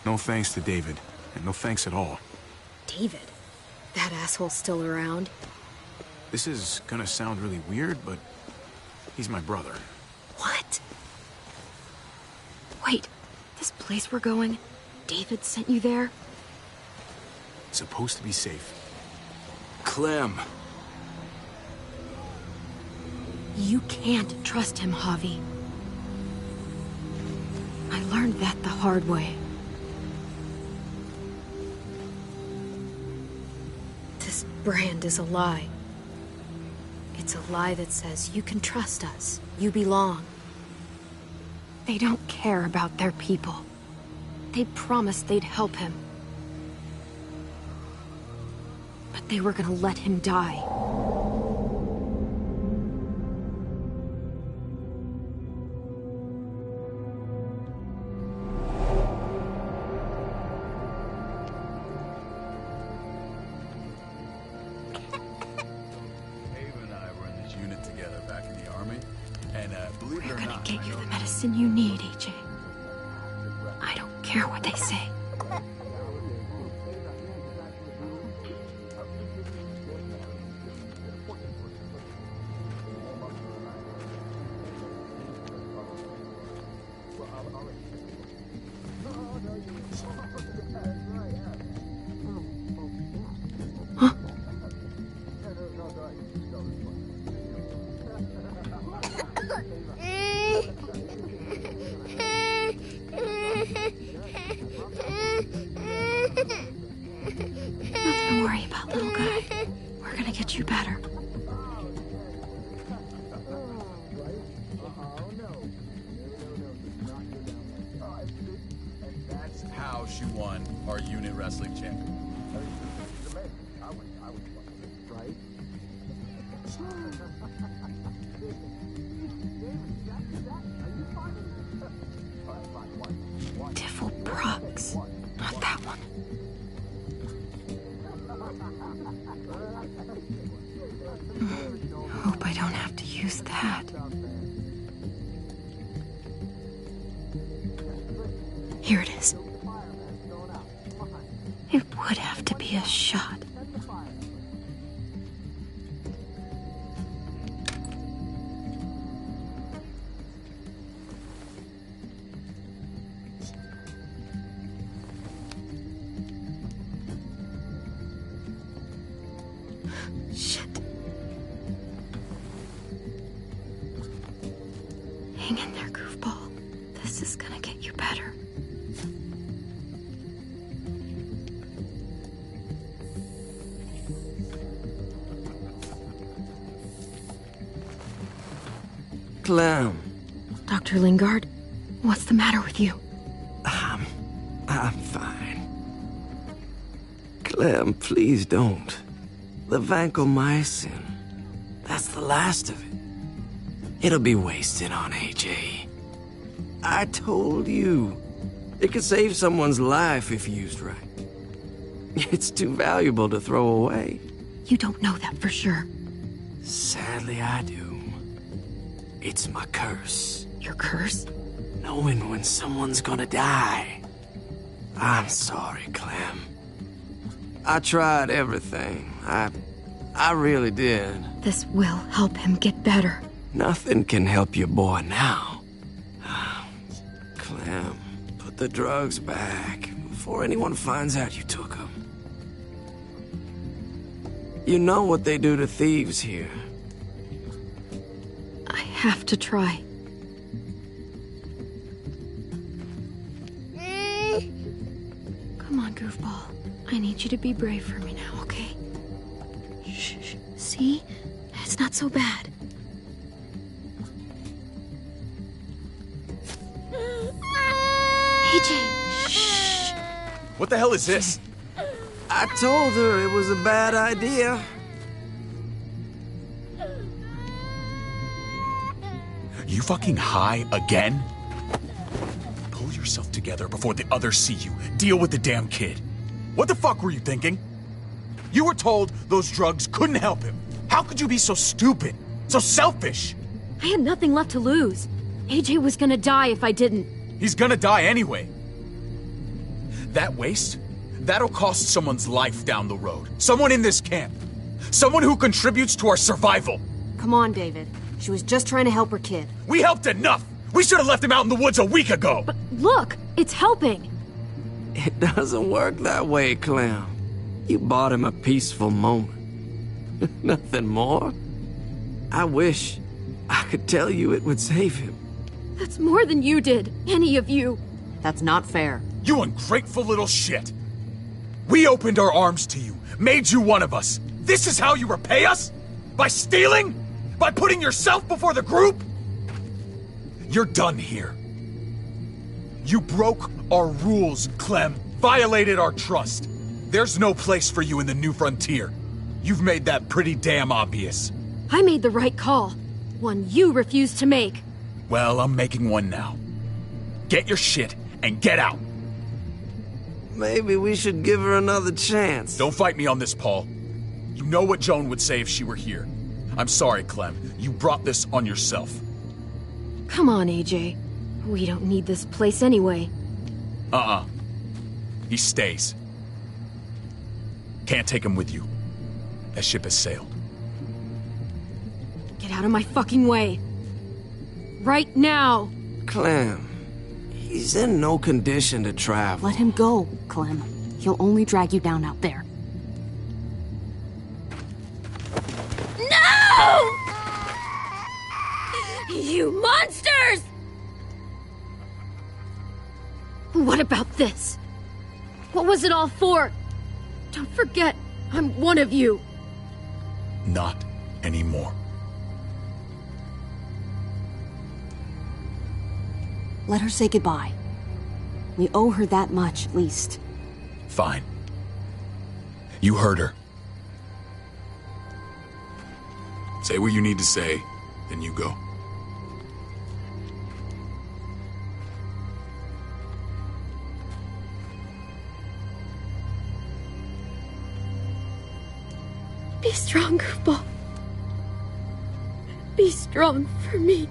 No thanks to David. And no thanks at all. David? That asshole's still around? This is gonna sound really weird, but he's my brother. What? Wait, this place we're going, David sent you there? It's supposed to be safe. Clem. You can't trust him, Javi. I learned that the hard way. This brand is a lie. It's a lie that says you can trust us, you belong. They don't care about their people. They promised they'd help him. But they were gonna let him die. Get you the medicine you need, AJ. I don't care what they say. Nothing to worry about, little guy. We're gonna get you better. That's how she won our unit wrestling championship. Tiffle Brooks. Not that one. Hope I don't have to use that. Here it is. It would have to be a shot. Shit. Hang in there, goofball. This is gonna get you better. Clem. Dr. Lingard, what's the matter with you? I'm fine. Clem, please don't. The vancomycin. That's the last of it. It'll be wasted on AJ. I told you. It could save someone's life if used right. It's too valuable to throw away. You don't know that for sure. Sadly, I do. It's my curse. Your curse? Knowing when someone's gonna die. I'm sorry, Clem. I tried everything. I really did. This will help him get better. Nothing can help your boy now. Clem, put the drugs back before anyone finds out you took them. You know what they do to thieves here. I have to try. Come on, goofball. I need you to be brave for me now, okay? Shh. See? It's not so bad. AJ, shh. What the hell is this? I told her it was a bad idea. You fucking high again? Pull yourself together before the others see you. Deal with the damn kid. What the fuck were you thinking? You were told those drugs couldn't help him. How could you be so stupid? So selfish? I had nothing left to lose. AJ was gonna die if I didn't. He's gonna die anyway. That waste? That'll cost someone's life down the road. Someone in this camp. Someone who contributes to our survival. Come on, David. She was just trying to help her kid. We helped enough! We should have left him out in the woods a week ago! But look, it's helping! It doesn't work that way, Clem. You bought him a peaceful moment. Nothing more. I wish I could tell you it would save him. That's more than you did, any of you. That's not fair. You ungrateful little shit! We opened our arms to you, made you one of us. This is how you repay us? By stealing? By putting yourself before the group? You're done here. You broke our rules, Clem. Violated our trust. There's no place for you in the New Frontier. You've made that pretty damn obvious. I made the right call. One you refused to make. Well, I'm making one now. Get your shit and get out. Maybe we should give her another chance. Don't fight me on this, Paul. You know what Joan would say if she were here. I'm sorry, Clem. You brought this on yourself. Come on, AJ. We don't need this place anyway. He stays. Can't take him with you. That ship has sailed. Get out of my fucking way. Right now. Clem, he's in no condition to travel. Let him go, Clem. He'll only drag you down out there. No! You monsters! What about this? What was it all for? Don't forget, I'm one of you. Not anymore. Let her say goodbye. We owe her that much, at least. Fine. You heard her. Say what you need to say, then you go. Be stronger, Paul. Be strong for me.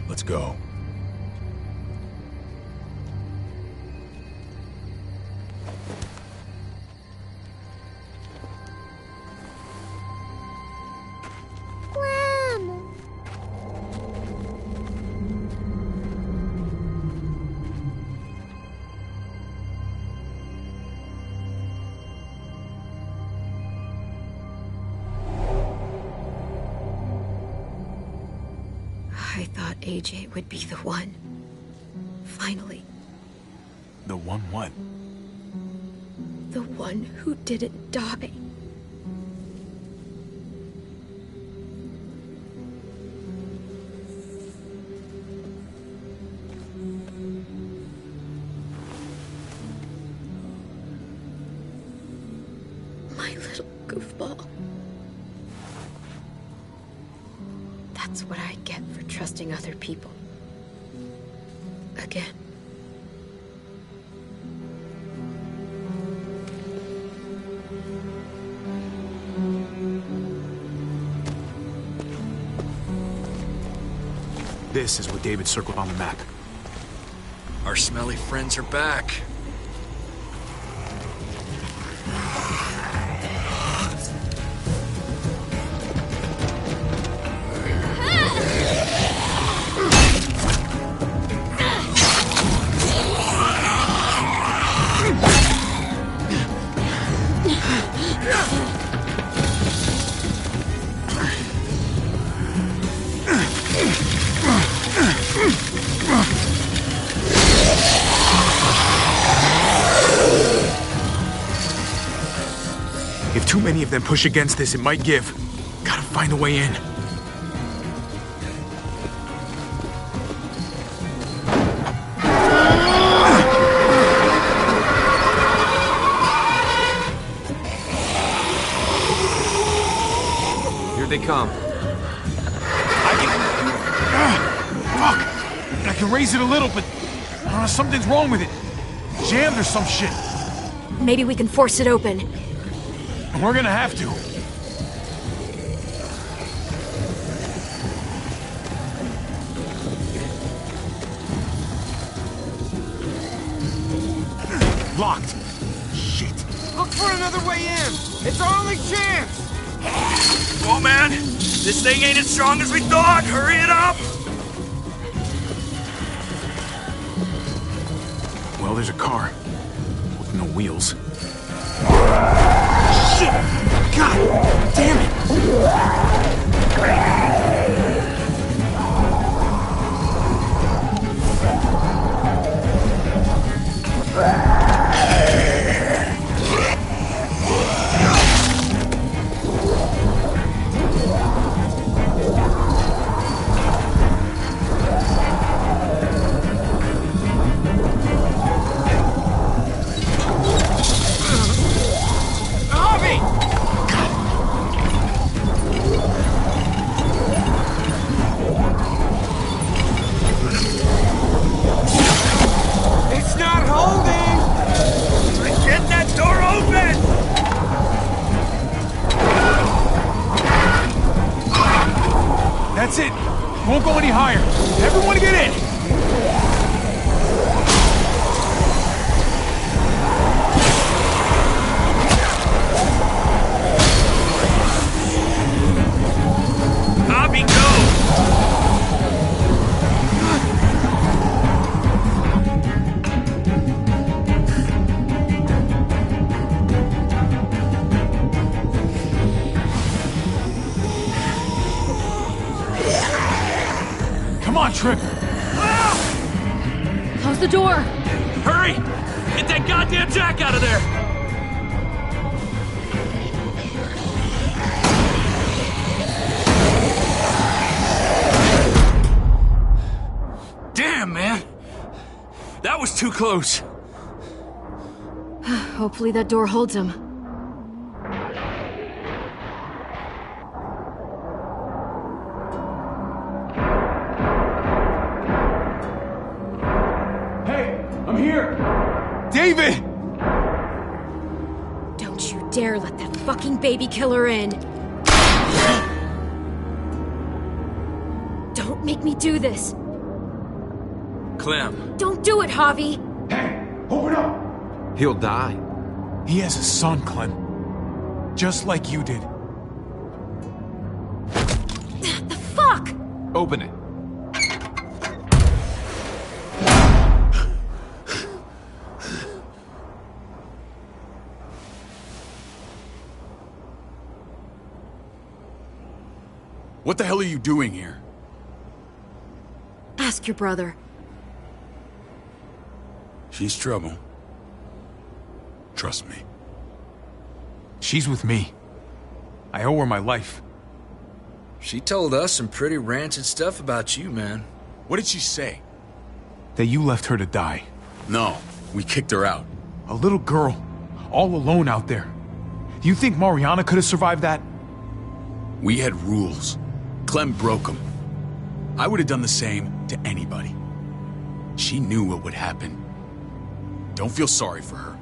Let's go. I thought AJ would be the one. Finally. The one what? The one who didn't die. My little goofball. That's what I get for trusting other people. Again. This is what David circled on the map. Our smelly friends are back. If too many of them push against this, it might give. Gotta find a way in. Here they come. Fuck! I can raise it a little, but something's wrong with it. Jammed or some shit. Maybe we can force it open. We're gonna have to. Locked. Shit. Look for another way in. It's our only chance. Oh man, this thing ain't as strong as we thought. Hurry it up. Well, there's a car with no wheels. Shit! God damn it! It's not holding! Get that door open! That's it. Won't go any higher. Everyone get in! Javi, go! Come on, Tripp. Close the door! Hurry! Get that goddamn Jack out of there! Damn, man! That was too close. Hopefully that door holds him. Hey, I'm here! David! Don't you dare let that fucking baby killer in! Don't make me do this! Clem. Don't do it, Javi! Open up! He'll die. He has a son, Clem. Just like you did. The fuck? Open it. What the hell are you doing here? Ask your brother. She's trouble. Trust me. She's with me. I owe her my life. She told us some pretty rancid stuff about you, man. What did she say? That you left her to die. No, we kicked her out. A little girl, all alone out there. Do you think Mariana could have survived that? We had rules. Clem broke them. I would have done the same to anybody. She knew what would happen. Don't feel sorry for her.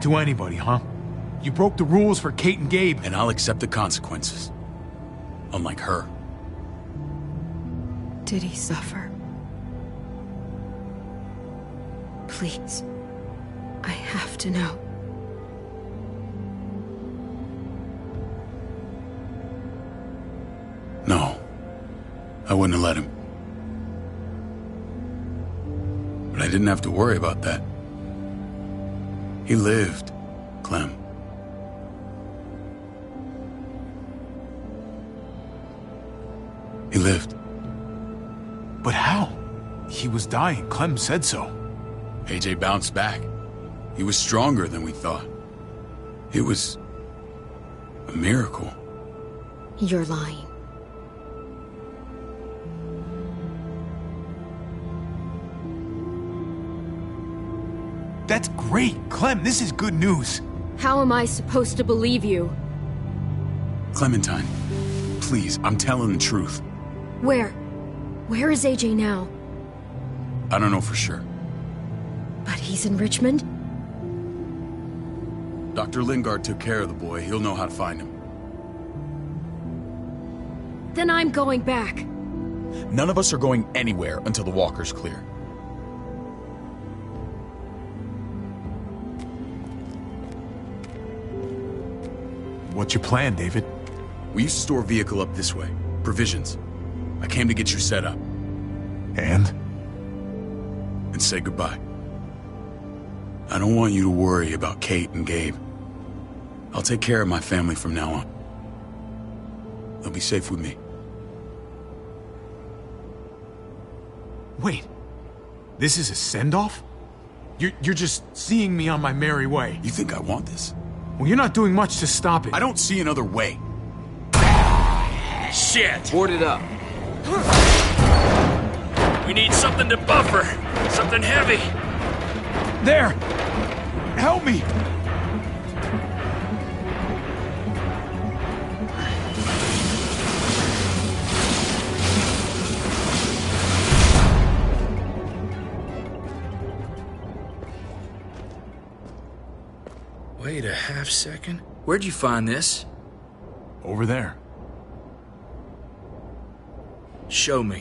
To anybody, huh? You broke the rules for Kate and Gabe. And I'll accept the consequences. Unlike her. Did he suffer? Please. I have to know. No. I wouldn't have let him. But I didn't have to worry about that. He lived, Clem. He lived. But how? He was dying. Clem said so. AJ bounced back. He was stronger than we thought. It was a miracle. You're lying. That's great. Clem, this is good news. How am I supposed to believe you? Clementine, please, I'm telling the truth. Where? Where is AJ now? I don't know for sure. But he's in Richmond? Dr. Lingard took care of the boy. He'll know how to find him. Then I'm going back. None of us are going anywhere until the walker's clear. What's your plan, David? We used to store a vehicle up this way. Provisions. I came to get you set up. And? And say goodbye. I don't want you to worry about Kate and Gabe. I'll take care of my family from now on. They'll be safe with me. Wait. This is a send-off? You're just seeing me on my merry way. You think I want this? Well, you're not doing much to stop it. I don't see another way. Shit! Board it up. We need something to buffer. Something heavy. There! Help me! Wait a half second. Where'd you find this? Over there. Show me.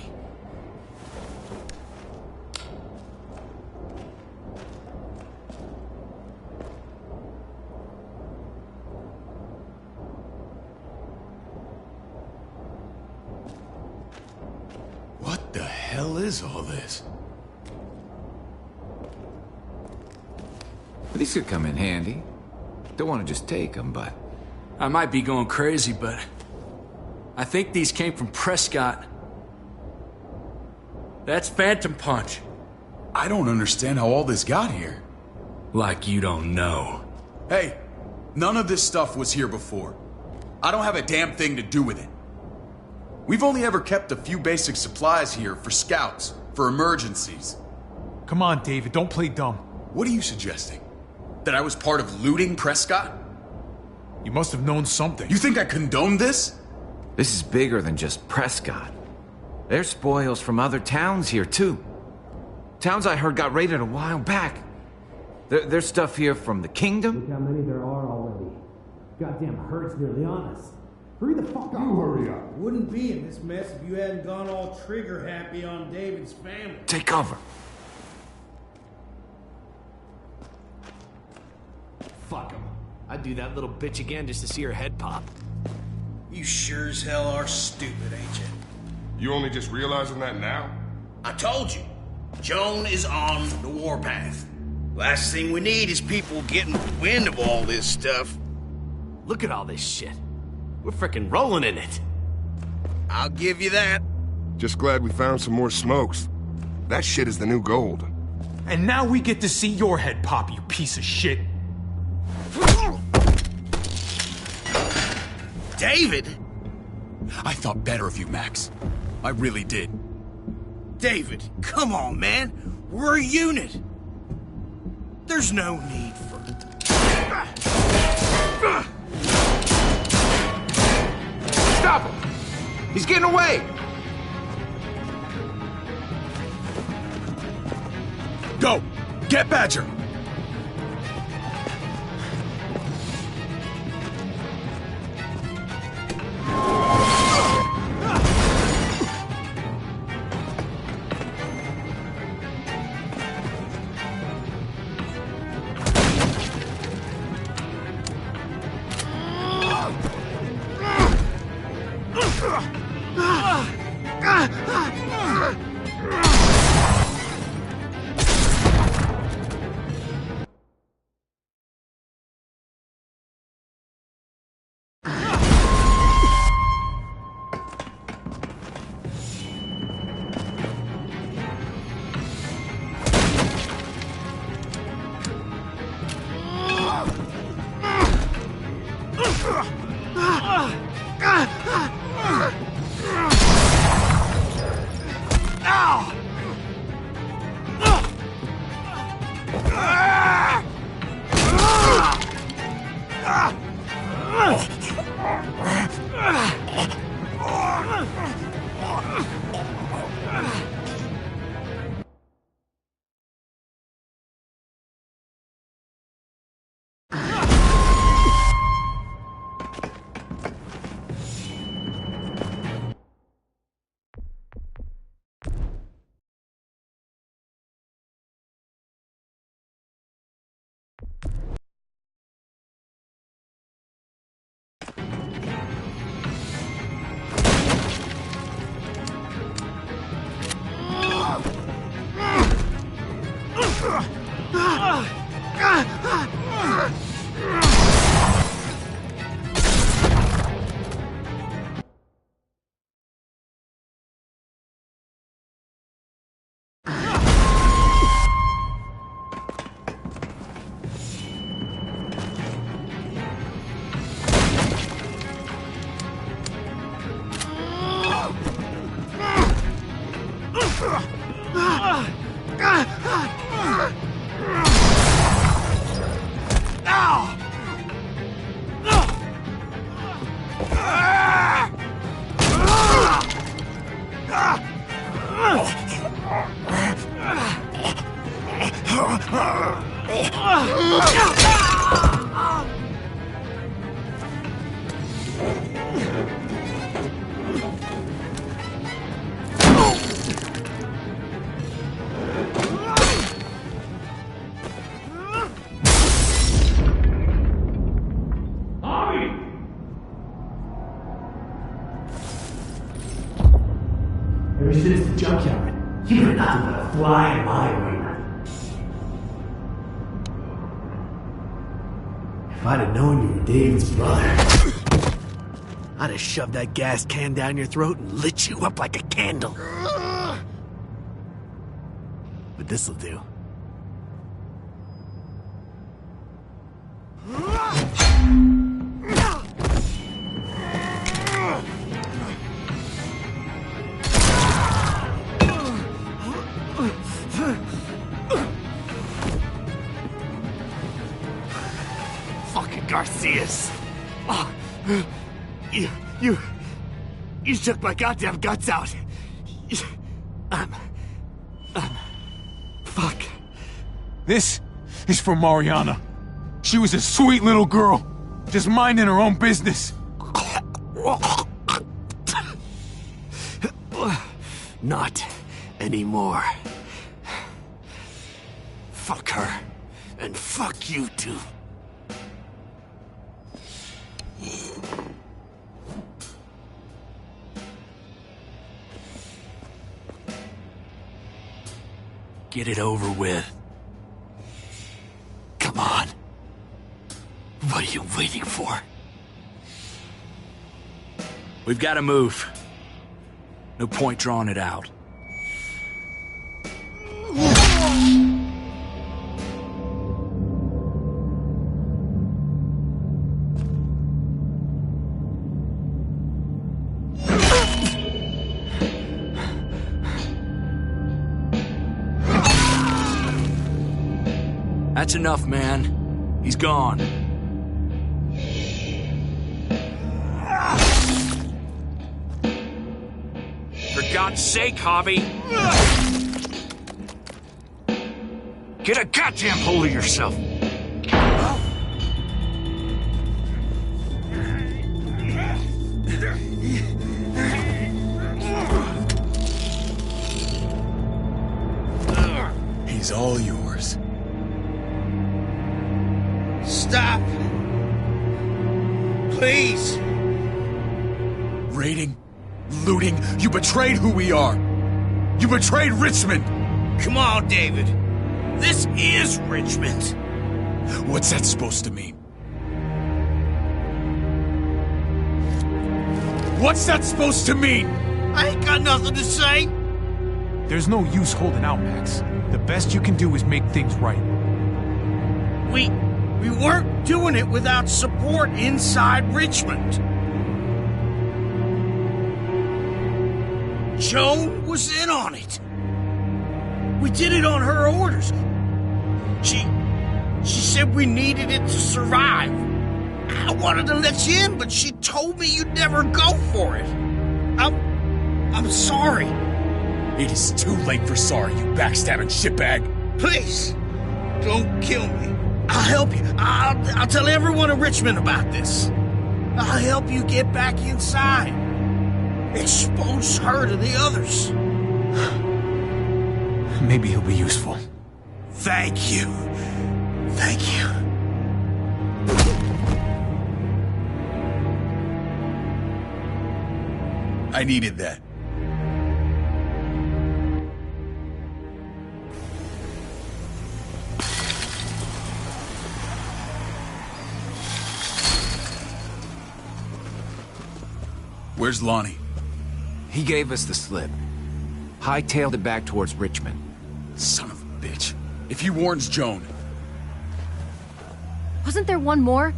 What the hell is all this? These could come in handy. Don't want to just take them, but... I might be going crazy, but I think these came from Prescott. That's Phantom Punch. I don't understand how all this got here. Like you don't know. Hey, none of this stuff was here before. I don't have a damn thing to do with it. We've only ever kept a few basic supplies here for scouts, for emergencies. Come on, David, don't play dumb. What are you suggesting? That I was part of looting Prescott? You must have known something. You think I condoned this? This is bigger than just Prescott. There's spoils from other towns here, too. Towns I heard got raided a while back. There's stuff here from the Kingdom. Look how many there are already. Goddamn herd's nearly on us. Hurry the fuck up. You hurry up. Wouldn't be in this mess if you hadn't gone all trigger happy on David's family. Take cover. Fuck him. I'd do that little bitch again just to see her head pop. You sure as hell are stupid, ain't you? You only just realizing that now? I told you. Joan is on the warpath. Last thing we need is people getting wind of all this stuff. Look at all this shit. We're frickin' rolling in it. I'll give you that. Just glad we found some more smokes. That shit is the new gold. And now we get to see your head pop, you piece of shit. David? I thought better of you, Max. I really did. David, come on, man. We're a unit. There's no need for... Stop him! He's getting away! Go! Get Badger! Ever since the junkyard, you've been nothing but a fly in my ointment. If I'd have known you were David's brother, I'd have shoved that gas can down your throat and lit you up like a candle. But this'll do. Fucking Garcias. Oh, you took my goddamn guts out. Fuck. This is for Mariana. She was a sweet little girl, just minding her own business. Not anymore. Fuck her. And fuck you too. Get it over with. Come on. What are you waiting for? We've got to move. No point drawing it out. That's enough, man. He's gone. For God's sake, Javi! Get a goddamn hold of yourself! He's all yours. Stop! Please! Raiding, looting, you betrayed who we are! You betrayed Richmond! Come on, David. This is Richmond. What's that supposed to mean? What's that supposed to mean? I ain't got nothing to say. There's no use holding out, Max. The best you can do is make things right. We weren't doing it without support inside Richmond. Joan was in on it. We did it on her orders. She said we needed it to survive. I wanted to let you in, but she told me you'd never go for it. I'm sorry. It is too late for sorry, you backstabbing shitbag. Please, don't kill me. I'll help you. I'll tell everyone in Richmond about this. I'll help you get back inside. Expose her to the others. Maybe he'll be useful. Thank you. Thank you. I needed that. Where's Lonnie? He gave us the slip. Hightailed it back towards Richmond. Son of a bitch. If he warns Joan... Wasn't there one more?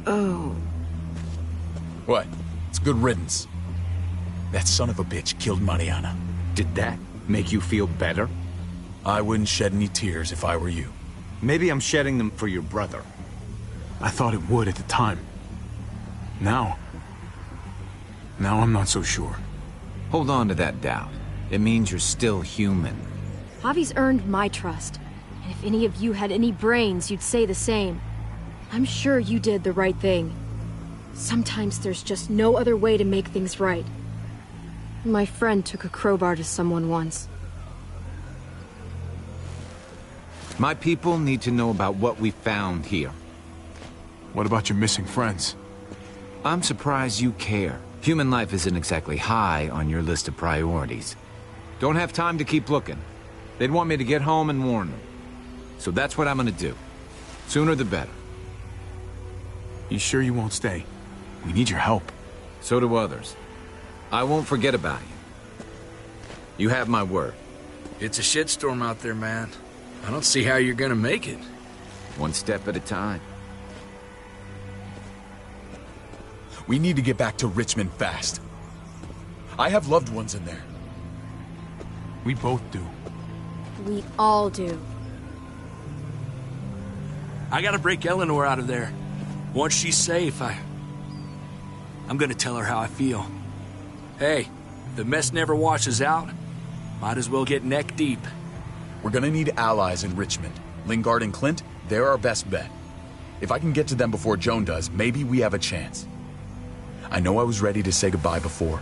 Oh. What? It's good riddance. That son of a bitch killed Mariana. Did that make you feel better? I wouldn't shed any tears if I were you. Maybe I'm shedding them for your brother. I thought it would at the time. Now I'm not so sure. Hold on to that doubt. It means you're still human. Javi's earned my trust. And if any of you had any brains, you'd say the same. I'm sure you did the right thing. Sometimes there's just no other way to make things right. My friend took a crowbar to someone once. My people need to know about what we found here. What about your missing friends? I'm surprised you care. Human life isn't exactly high on your list of priorities. Don't have time to keep looking. They'd want me to get home and warn them. So that's what I'm gonna do. Sooner the better. You sure you won't stay? We need your help. So do others. I won't forget about you. You have my word. It's a shitstorm out there, man. I don't see how you're gonna make it. One step at a time. We need to get back to Richmond fast. I have loved ones in there. We both do. We all do. I gotta break Eleanor out of there. Once she's safe, I'm gonna tell her how I feel. Hey, if the mess never washes out, might as well get neck deep. We're gonna need allies in Richmond. Lingard and Clint, they're our best bet. If I can get to them before Joan does, maybe we have a chance. I know I was ready to say goodbye before,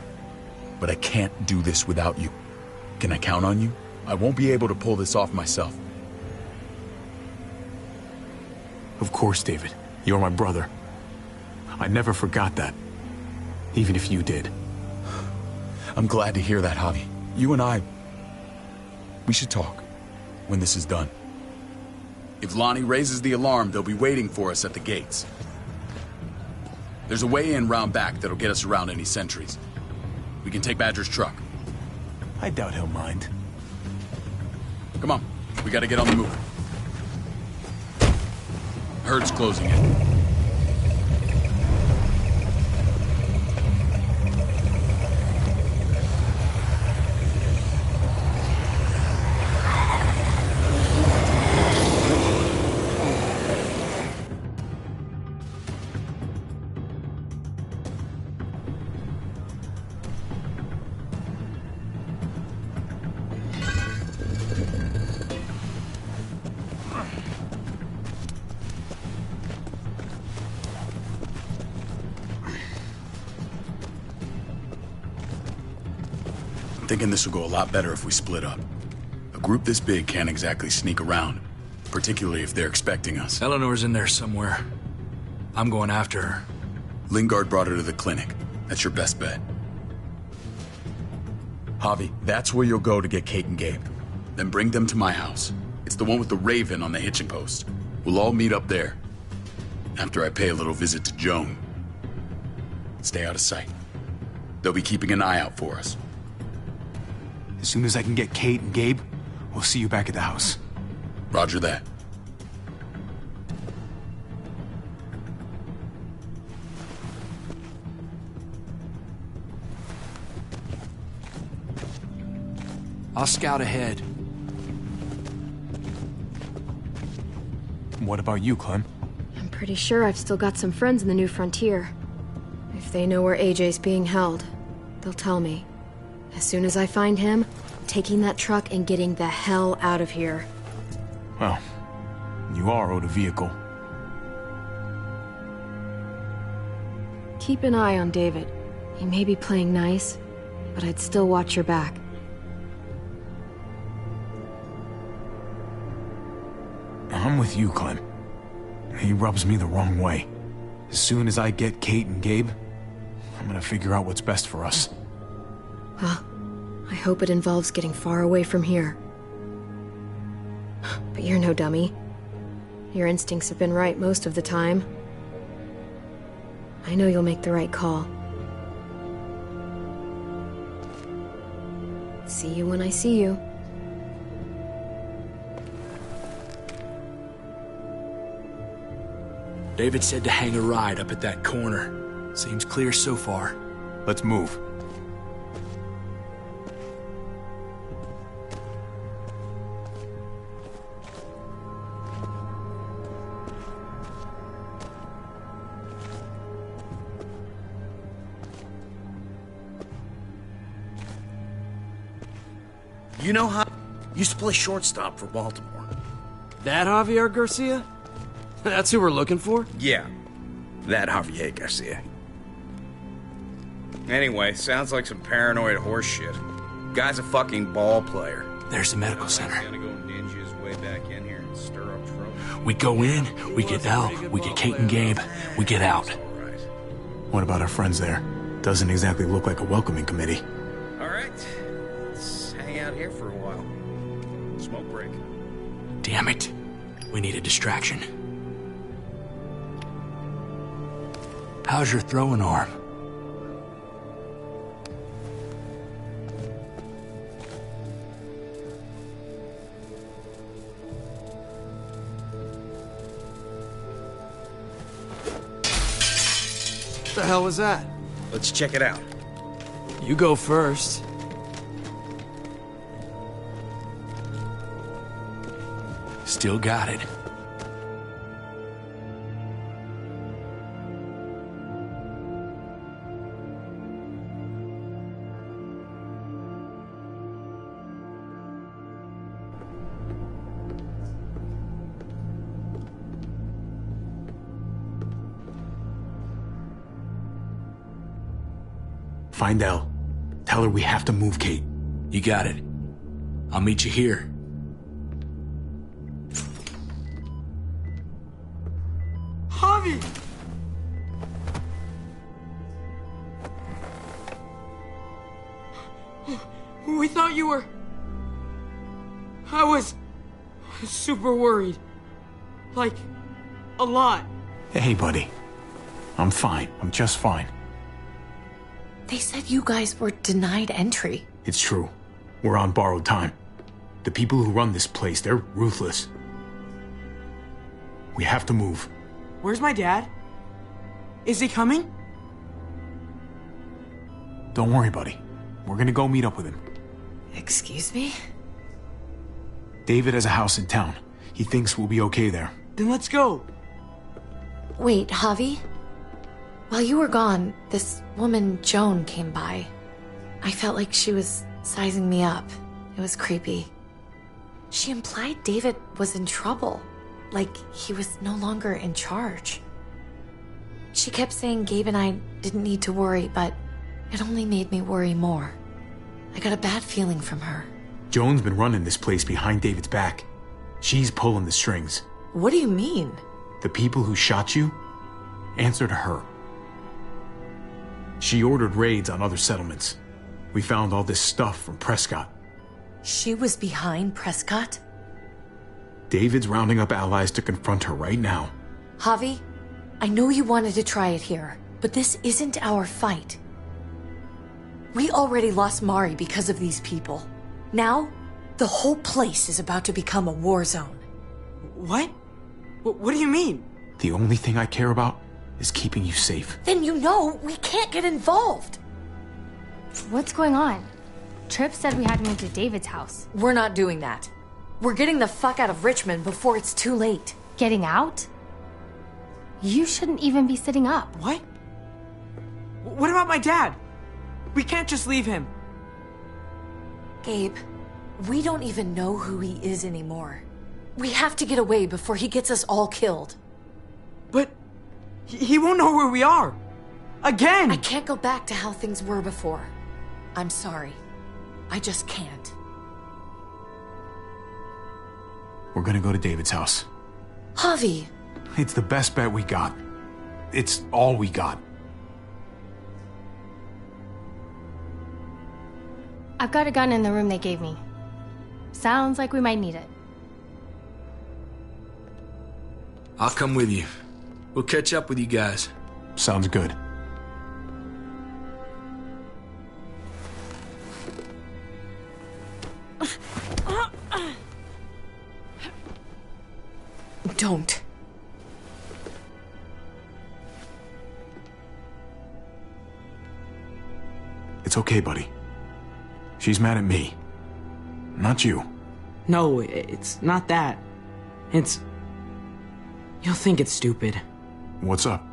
but I can't do this without you. Can I count on you? I won't be able to pull this off myself. Of course, David. You're my brother. I never forgot that. Even if you did. I'm glad to hear that, Javi. You and I... we should talk when this is done. If Lonnie raises the alarm, they'll be waiting for us at the gates. There's a way in round back that'll get us around any sentries. We can take Badger's truck. I doubt he'll mind. Come on, we gotta get on the move. Herd's closing in. I'm thinking this will go a lot better if we split up. A group this big can't exactly sneak around, particularly if they're expecting us. Eleanor's in there somewhere. I'm going after her. Lingard brought her to the clinic. That's your best bet. Javi, that's where you'll go to get Kate and Gabe. Then bring them to my house. It's the one with the Raven on the hitching post. We'll all meet up there. After I pay a little visit to Joan. Stay out of sight. They'll be keeping an eye out for us. As soon as I can get Kate and Gabe, we'll see you back at the house. Roger that. I'll scout ahead. What about you, Clem? I'm pretty sure I've still got some friends in the New Frontier. If they know where AJ's being held, they'll tell me. As soon as I find him, I'm taking that truck and getting the hell out of here. Well, you are owed a vehicle. Keep an eye on David. He may be playing nice, but I'd still watch your back. I'm with you, Clem. He rubs me the wrong way. As soon as I get Kate and Gabe, I'm gonna figure out what's best for us. Well, I hope it involves getting far away from here. But you're no dummy. Your instincts have been right most of the time. I know you'll make the right call. See you when I see you. David said to hang a ride up at that corner. Seems clear so far. Let's move. Used to play shortstop for Baltimore. That Javier Garcia? That's who we're looking for? Yeah, that Javier Garcia. Anyway, sounds like some paranoid horse shit. Guy's a fucking ball player. There's the medical center. He's gonna go ninja his way back in here and stir up trouble. We go in, we get Al, we get Kate and Gabe, we get out. What about our friends there? Doesn't exactly look like a welcoming committee. All right, let's hang out here for a while. Smoke break. Damn it. We need a distraction. How's your throwing arm? What the hell was that? Let's check it out. You go first. Still got it. Find Elle. Tell her we have to move Kate. You got it. I'll meet you here. Javi! We thought you were... I was super worried. Like, a lot. Hey, buddy. I'm fine. I'm just fine. They said you guys were denied entry. It's true. We're on borrowed time. The people who run this place, they're ruthless. We have to move. Where's my dad? Is he coming? Don't worry, buddy. We're gonna go meet up with him. Excuse me? David has a house in town. He thinks we'll be okay there. Then let's go. Wait, Javi? While you were gone, this woman, Joan, came by. I felt like she was sizing me up. It was creepy. She implied David was in trouble, like he was no longer in charge. She kept saying Gabe and I didn't need to worry, but it only made me worry more. I got a bad feeling from her. Joan's been running this place behind David's back. She's pulling the strings. What do you mean? The people who shot you answer to her. She ordered raids on other settlements. We found all this stuff from Prescott. She was behind Prescott? David's rounding up allies to confront her right now. Javi, I know you wanted to try it here, but this isn't our fight. We already lost Mari because of these people. Now, the whole place is about to become a war zone. What? What do you mean? The only thing I care about is keeping you safe. Then you know we can't get involved. What's going on? Tripp said we had to move to David's house. We're not doing that. We're getting the fuck out of Richmond before it's too late. Getting out? You shouldn't even be sitting up. What? What about my dad? We can't just leave him. Gabe, we don't even know who he is anymore. We have to get away before he gets us all killed. But he won't know where we are. Again! I can't go back to how things were before. I'm sorry. I just can't. We're gonna go to David's house. Javi! It's the best bet we got. It's all we got. I've got a gun in the room they gave me. Sounds like we might need it. I'll come with you. We'll catch up with you guys. Sounds good. Don't. It's okay, buddy. She's mad at me. Not you. No, it's not that. It's... You'll think it's stupid. What's up?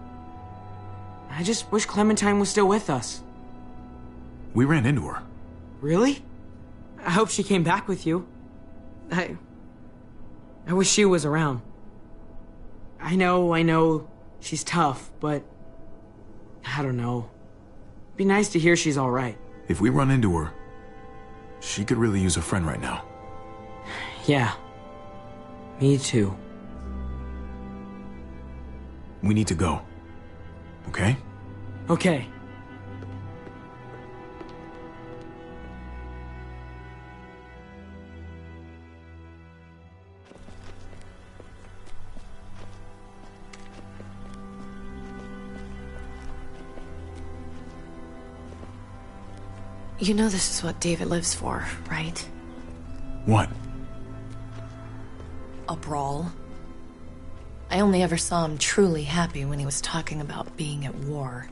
I just wish Clementine was still with us. We ran into her. Really? I hope she came back with you. I wish she was around. I know she's tough, but I don't know. It'd be nice to hear she's all right. If we run into her, she could really use a friend right now. Yeah. Me too. We need to go. Okay? Okay. You know this is what David lives for, right? What? A brawl. I only ever saw him truly happy when he was talking about being at war.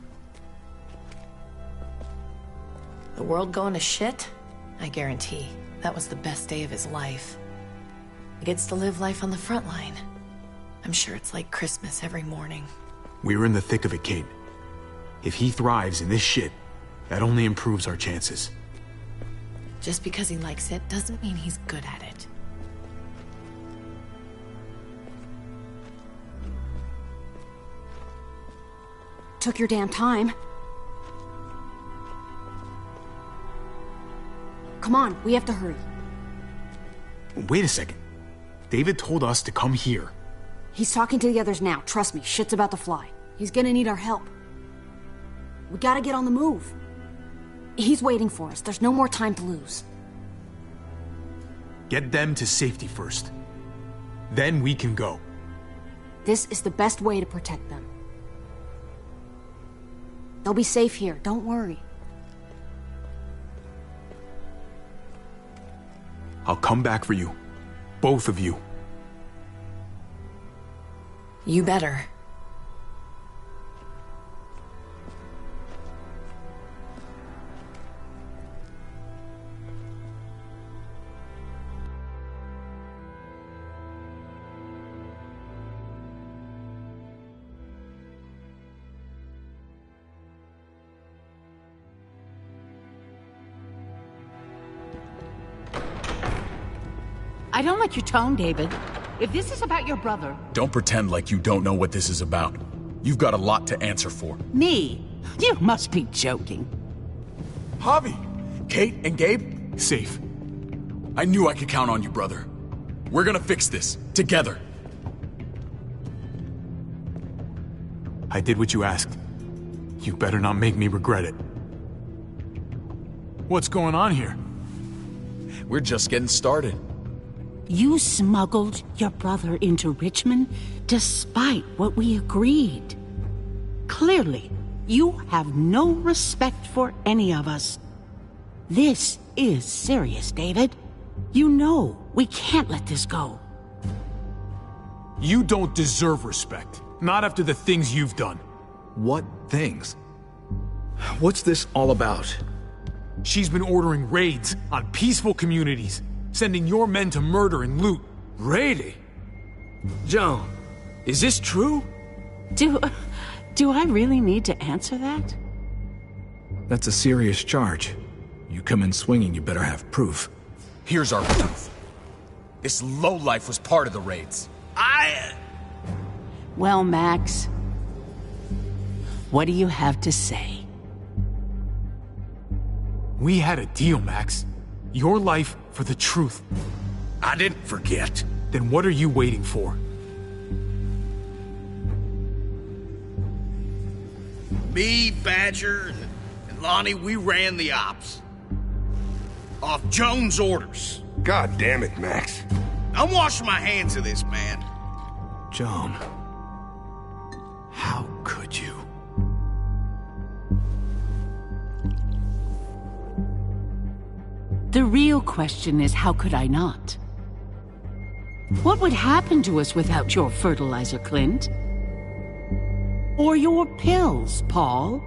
The world going to shit? I guarantee that was the best day of his life. He gets to live life on the front line. I'm sure it's like Christmas every morning. We're in the thick of it, Kate. If he thrives in this shit, that only improves our chances. Just because he likes it doesn't mean he's good at it. Took your damn time. Come on, we have to hurry. Wait a second. David told us to come here. He's talking to the others now. Trust me, shit's about to fly. He's gonna need our help. We gotta get on the move. He's waiting for us. There's no more time to lose. Get them to safety first. Then we can go. This is the best way to protect them. They'll be safe here, don't worry. I'll come back for you. Both of you. You better. I don't like your tone, David. If this is about your brother... Don't pretend like you don't know what this is about. You've got a lot to answer for. Me? You must be joking. Javi! Kate and Gabe? Safe. I knew I could count on you, brother. We're gonna fix this. Together. I did what you asked. You better not make me regret it. What's going on here? We're just getting started. You smuggled your brother into Richmond despite what we agreed. Clearly, you have no respect for any of us. This is serious, David. You know we can't let this go. You don't deserve respect. Not after the things you've done. What things? What's this all about? She's been ordering raids on peaceful communities, sending your men to murder and loot. Really? Joan, is this true? Do I really need to answer that? That's a serious charge. You come in swinging, you better have proof. Here's our proof. This lowlife was part of the raids. Well, Max, what do you have to say? We had a deal, Max. Your life for the truth. I didn't forget. Then what are you waiting for? Me, Badger, and Lonnie, we ran the ops. Off Joan's orders. God damn it, Max. I'm washing my hands of this, man. Joan. How could you? The real question is, how could I not? What would happen to us without your fertilizer, Clint? Or your pills, Paul?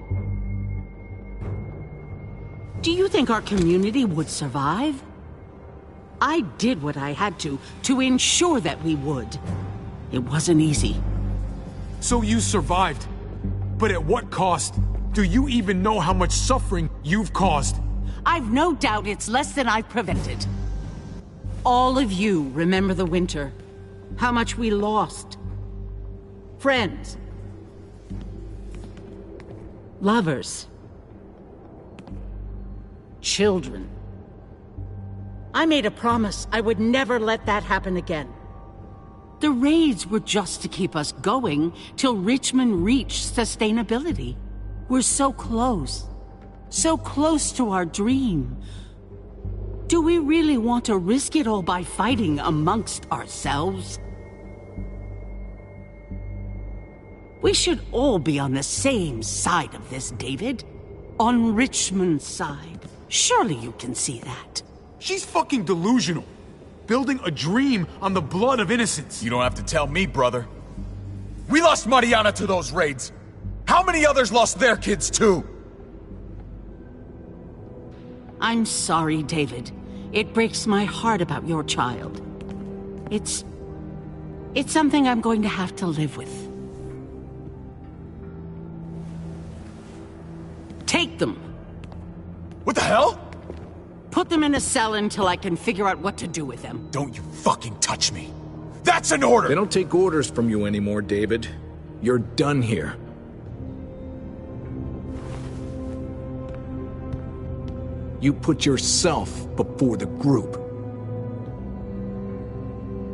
Do you think our community would survive? I did what I had to ensure that we would. It wasn't easy. So you survived. But at what cost? Do you even know how much suffering you've caused? I've no doubt it's less than I've prevented. All of you remember the winter. How much we lost. Friends. Lovers. Children. I made a promise I would never let that happen again. The raids were just to keep us going till Richmond reached sustainability. We're so close to our dream. Do we really want to risk it all by fighting amongst ourselves? We should all be on the same side of this, David. On Richmond's side. Surely you can see that. She's fucking delusional. Building a dream on the blood of innocents. You don't have to tell me, brother. We lost Mariana to those raids. How many others lost their kids too? I'm sorry, David. It breaks my heart about your child. It's something I'm going to have to live with. Take them. What the hell? Put them in a cell until I can figure out what to do with them. Don't you fucking touch me. That's an order! They don't take orders from you anymore, David. You're done here. You put yourself before the group.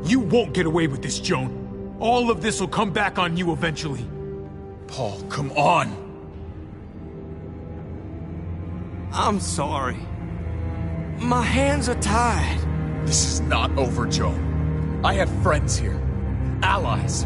You won't get away with this, Joan. All of this will come back on you eventually. Paul, come on! I'm sorry. My hands are tied. This is not over, Joan. I have friends here. Allies.